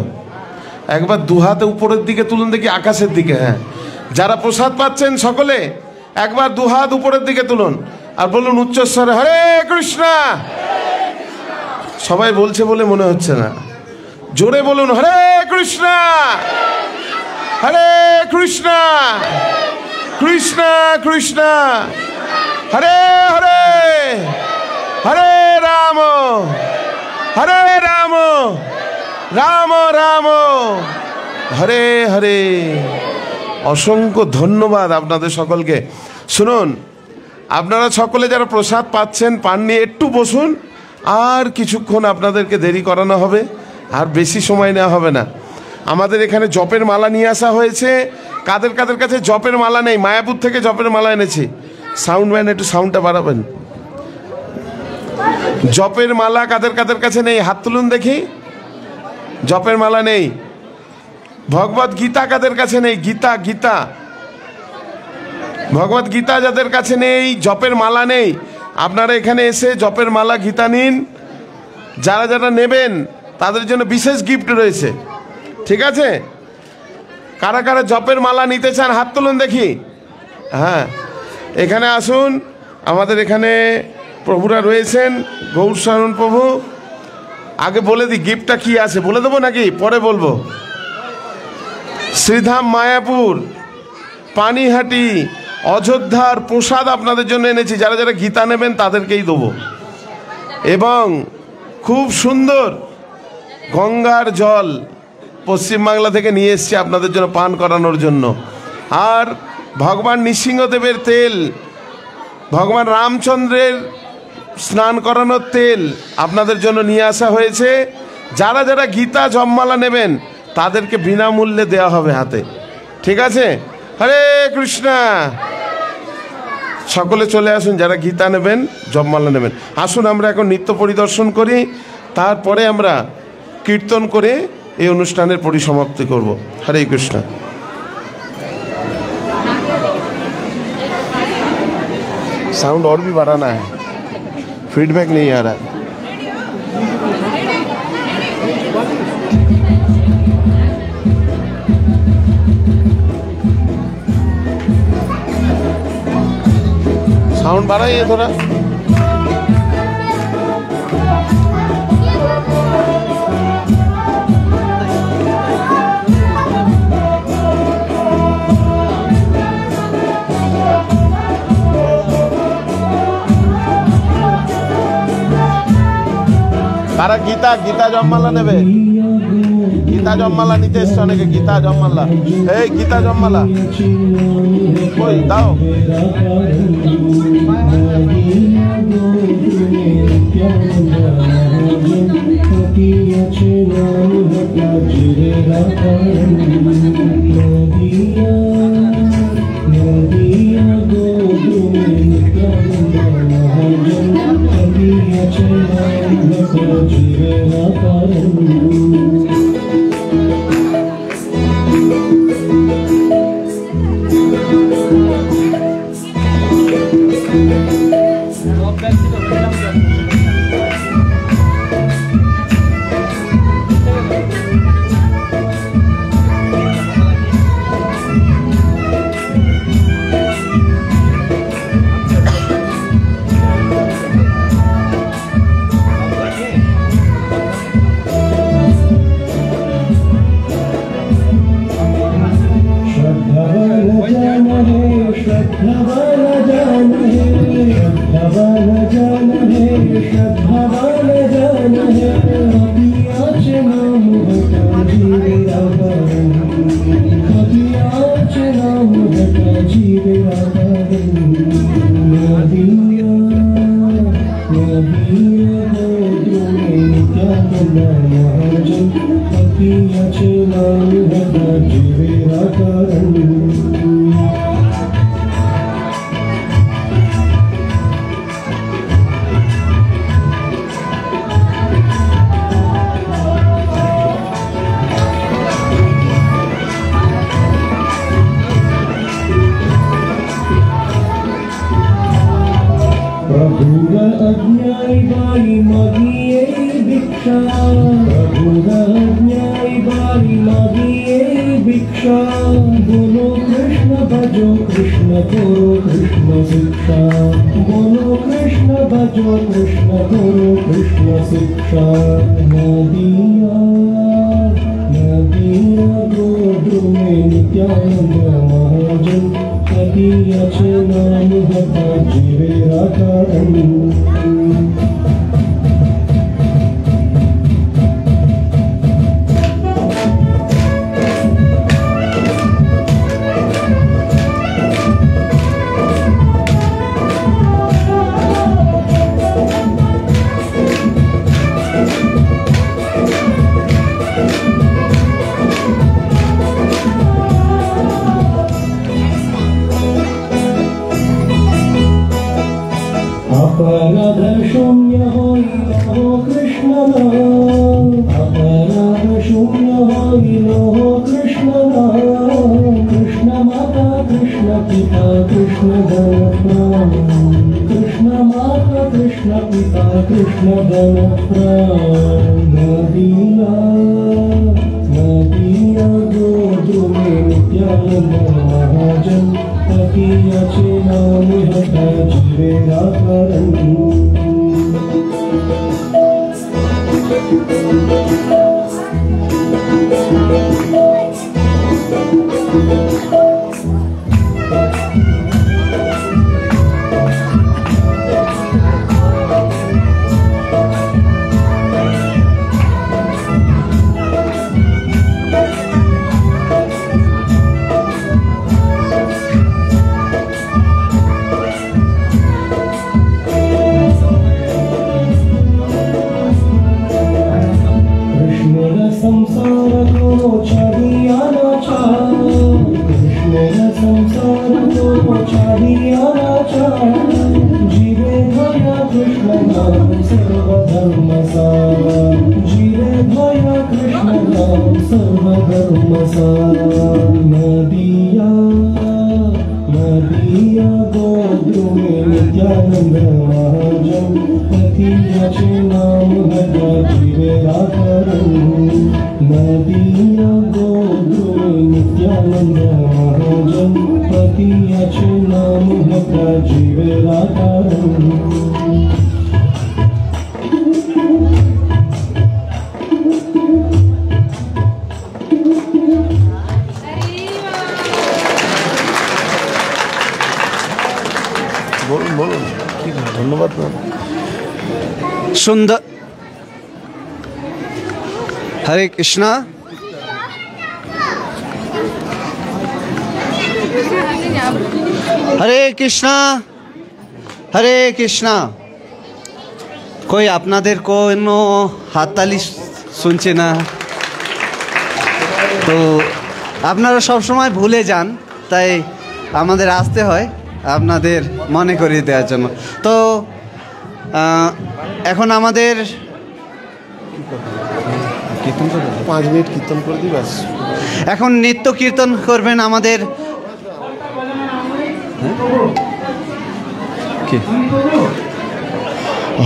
একবার দুহাতে উপরের দিকে তুলুন দেখি, আকাশের দিকে। হ্যাঁ, যারা প্রসাদ পাচ্ছেন সকলে একবার দুহাত উপরের দিকে তুলুন আর বলুন উচ্চস্বরে হরে কৃষ্ণা। সবাই বলছে বলে মনে হচ্ছে না, জোরে বলুন হরে কৃষ্ণা, হরে কৃষ্ণা, কৃষ্ণা কৃষ্ণা হরে হরে, হরে রাম রাম রাম হরে হরে। অসংখ্য ধন্যবাদ আপনাদের সকলকে। শুনুন, আপনারা সকলে যারা প্রসাদ পাচ্ছেন পাননি, একটু বসুন, আর কিছুক্ষণ আপনাদেরকে দেরি করানো হবে, আর বেশি সময় নেওয়া হবে না। আমাদের এখানে জপের মালা নিয়ে আসা হয়েছে। কাদের কাছে জপের মালা নেই? মায়াপুর থেকে জপের মালা এনেছি। সাউন্ডম্যান একটু সাউন্ডটা বাড়াবেন। জপের মালা কাদের কাছে নেই? হাত তুলুন দেখি। জপের মালা নেই। ভগবত গীতা কাদের কাছে নেই? গীতা ভগবত গীতা যাদের কাছে নেই, জপের মালা নেই, আপনারা এখানে এসে জপের মালা গীতা নিন। যারা নেবেন তাদের জন্য বিশেষ গিফট রয়েছে, ঠিক আছে? কারা জপের মালা নিতে চান হাত তুলুন দেখি। হ্যাঁ, এখানে আসুন। আমাদের এখানে প্রভুরা রয়েছেন, গৌরশরণ প্রভু। আগে বলে দিই গিফটটা কি আছে, বলে দেবো নাকি পরে বলবো? শ্রীধাম মায়াপুর, পানিহাটি, অযোধ্যার প্রসাদ আপনাদের জন্য এনেছি। যারা গীতা নেবেন তাদেরকেই দেবো। এবং খুব সুন্দর গঙ্গার জল, পশ্চিমবাংলা থেকে নিয়ে এসেছি আপনাদের জন্য পান করানোর জন্য। আর ভগবান নৃসিংহদেবের তেল, ভগবান রামচন্দ্রের স্নান করানোর তেল আপনাদের জন্য নিয়ে আসা হয়েছে। যারা যারা গীতা জপমালা নেবেন তাদেরকে বিনামূল্যে দেওয়া হবে হাতে, ঠিক আছে? হরে কৃষ্ণা। সকলে চলে আসুন যারা গীতা নেবেন, জপমালা নেবেন। আসুন আমরা এখন নৃত্য পরিদর্শন করি, তারপরে আমরা কীর্তন করে এই অনুষ্ঠানের পরিসমাপ্তি করব। হরে কৃষ্ণ। साउंड और भी बढ़ाना है, फीडबैक नहीं आ रहा है। साउंड बढ़ाइए थोड़ा। তারা গীতা গীতা জপমালা নেবে, গীতা জপমালা নিতে এসছে অনেকে। গীতা জপমালা, এই গীতা জপমালা কই দাও।
संसार को छाड़िया नाचार, कृष्ण संसार को छाड़िया नाचार, जीवे भया कृष्ण नाम सर्वधर्म सार, जीवे भया कृष्ण नाम सर्वधर्म सार। नदिया नदिया गोद्रुमे नित्यानंद महाजन, पतियाचे नाम भजा जीवे राकरण। नदिया गोद्रुमे नित्यानंद महाजन, पतियाचे नाम भजा जीवे राकरण।
বলুন বলুন, ঠিক আছে, ধন্যবাদ।
सुंदर। हरे कृष्णा। हरे कृष्णा हरे कृष्णा। कोई আপনাদের কোনো হাততালি শুনছে না, তো আপনারা সব সময় ভুলে যান, তাই আমাদের আসতে হয় আপনাদের মনে করিয়ে দেওয়ার জন্য। তো এখন আমাদের
5 মিনিট কীর্তন করে দিই ব্যাস।
এখন নৃত্য কীর্তন করবেন আমাদের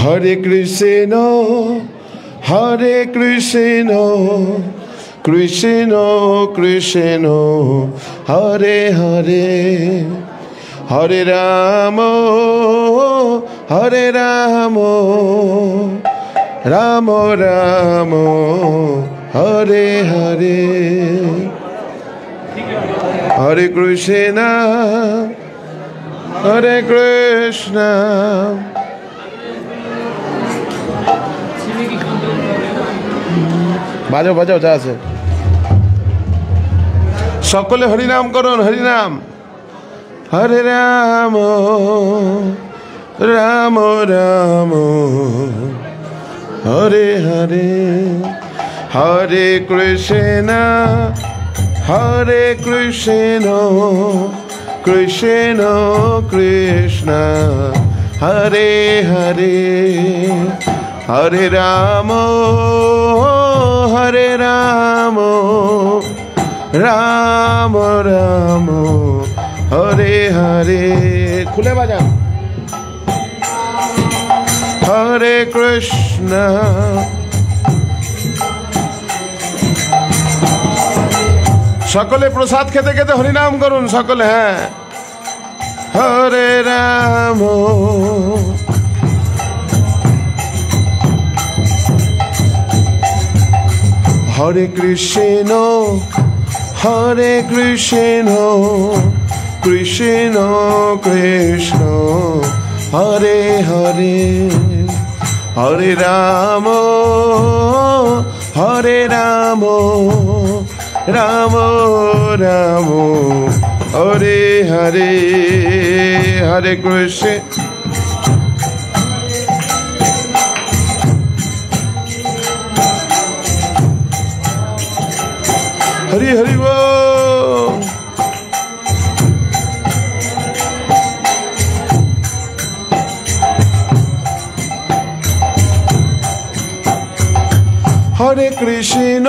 হরে কৃষ্ণ হরে কৃষ্ণ কৃষ্ণ কৃষ্ণ হরে হরে, হরে রাম হরে রাম রাম রাম হরে হরে, হরে কৃষ্ণ হরে কৃষ্ণ। বাজাও বাজাও, যা আছে সকলে হরিনাম করুন, হরিনাম। হরে রাম রাম রাম হরে হরে, হরে কৃষ্ণ হরে কৃষ্ণ কৃষ্ণ কৃষ্ণ হরে হরে, হরে রাম হরে রাম রাম রাম হরে হরে। খুলে বাজান। হরে কৃষ্ণ সকলে প্রসাদ খেতে খেতে হরিনাম করুন সকলে। হ্যাঁ, হরে রাম হরে কৃষ্ণ হরে কৃষ্ণ কৃষ্ণ কৃষ্ণ হরে হরে, হরে রাম হরে রাম রাম রাম হরে হরে, হরে কৃষ্ণ হরি হরি বল। হরে কৃষ্ণ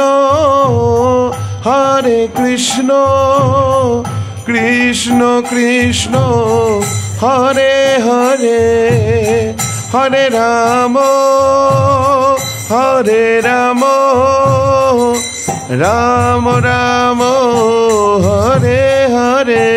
হরে কৃষ্ণ কৃষ্ণ কৃষ্ণ হরে হরে, হরে রাম হরে রাম রাম রাম হরে হরে।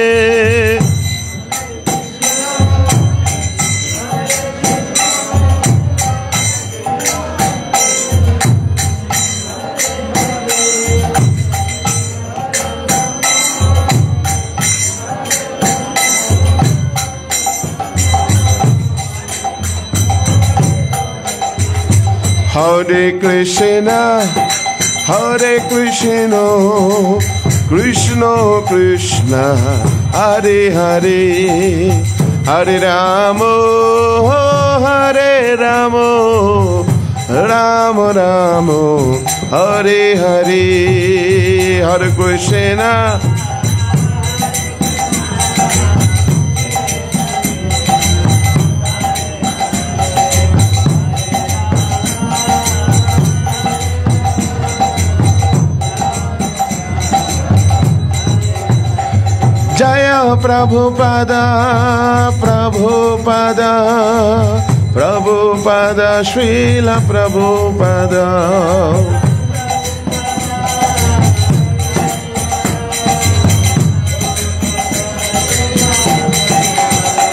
হরে কৃষ্ণ হরে কৃষ্ণ কৃষ্ণ কৃষ্ণ হরে হরে, হরে রাম রাম রাম হরে হরে হরে কৃষ্ণ जय प्रभुपादा प्रभुपादा प्रभुपादा श्रील प्रभुपादा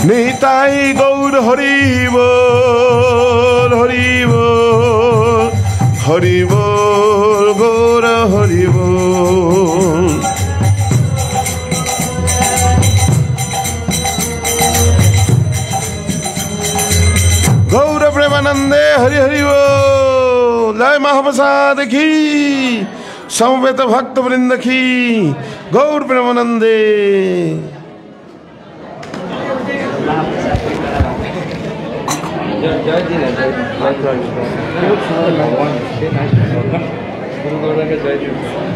निताई गौर हरि बोल हरि बोल हरि बोल गौर हरि बोल गौर प्रेमानंदे हरि हरि बोल जय महाप्रसाद की समवेत भक्त वृंद की गौर प्रेमानंदे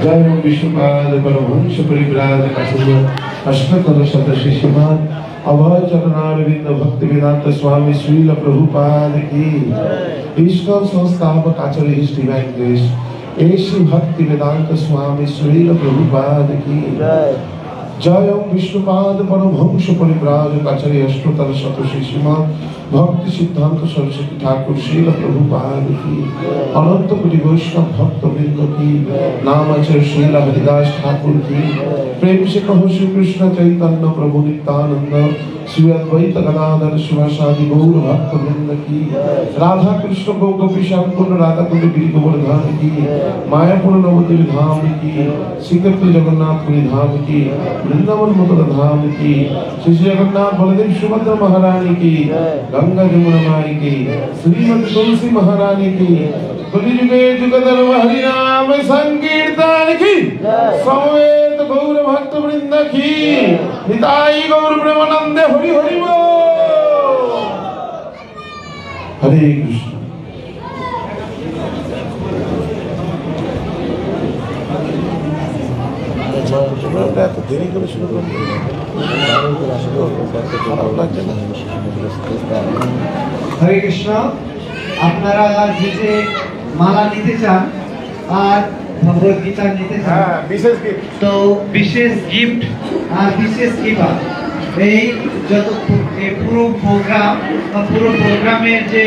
जय विष्णुपाद परमहंस परिव्राज अष्टोत्तर शतशिष्यमान अभय चरणारविंद भक्ति वेदांत स्वामी श्रील प्रभुपाद की ईश्वर संस्थापक आचार्य हिज डिवाइन ग्रेस ऐसी भक्ति वेदांत स्वामी श्रील प्रभुपाद की जय विष्णुपाद परमहंस परिव्राज आचार्य अष्टोत्तर शतशिष्यमान भक्ति सिद्धांत सरस्वती ठाकुर श्रील प्रभुपाद की अनंत कोटि वैष्णव भक्त वृंद की नाम आचार्य श्रील हरिदास ठाकुर की प्रेम से कहो श्री कृष्ण चैतन्य प्रभु नित्यानंद श्री अद्वैत गदाधर शिवासादि गौर भक्त वृंद की राधा कृष्ण गौ गोपीश्याम कुंड राधा कुंड गिरि गोवर्धन की मायापुर नवद्वीप धाम की श्रीकृष्ण जगन्नाथपुरी धाम की वृंदावन मथुरा धाम की श्री जगन्नाथ बलदेव सुभद्रा महारानी की गंगा जमुना माई की श्रीमती तुलसी महारानी की कलियुगे जुगधर हरि नाम संकीर्तन की समवेत गौर भक्त वृंद की निताई गौर प्रेमानंदे हरि हरि बोल हरे कृष्ण
तो देरी করে শুরু করব
हरे कृष्ण আপনারা যে মালা নিতে চান আর ভগবত গীতা নিতে চান
বিশেষ গিফট
তো বিশেষ গিফট আর বিশেষ কিবা এই যত পুরো প্রোগ্রামের যে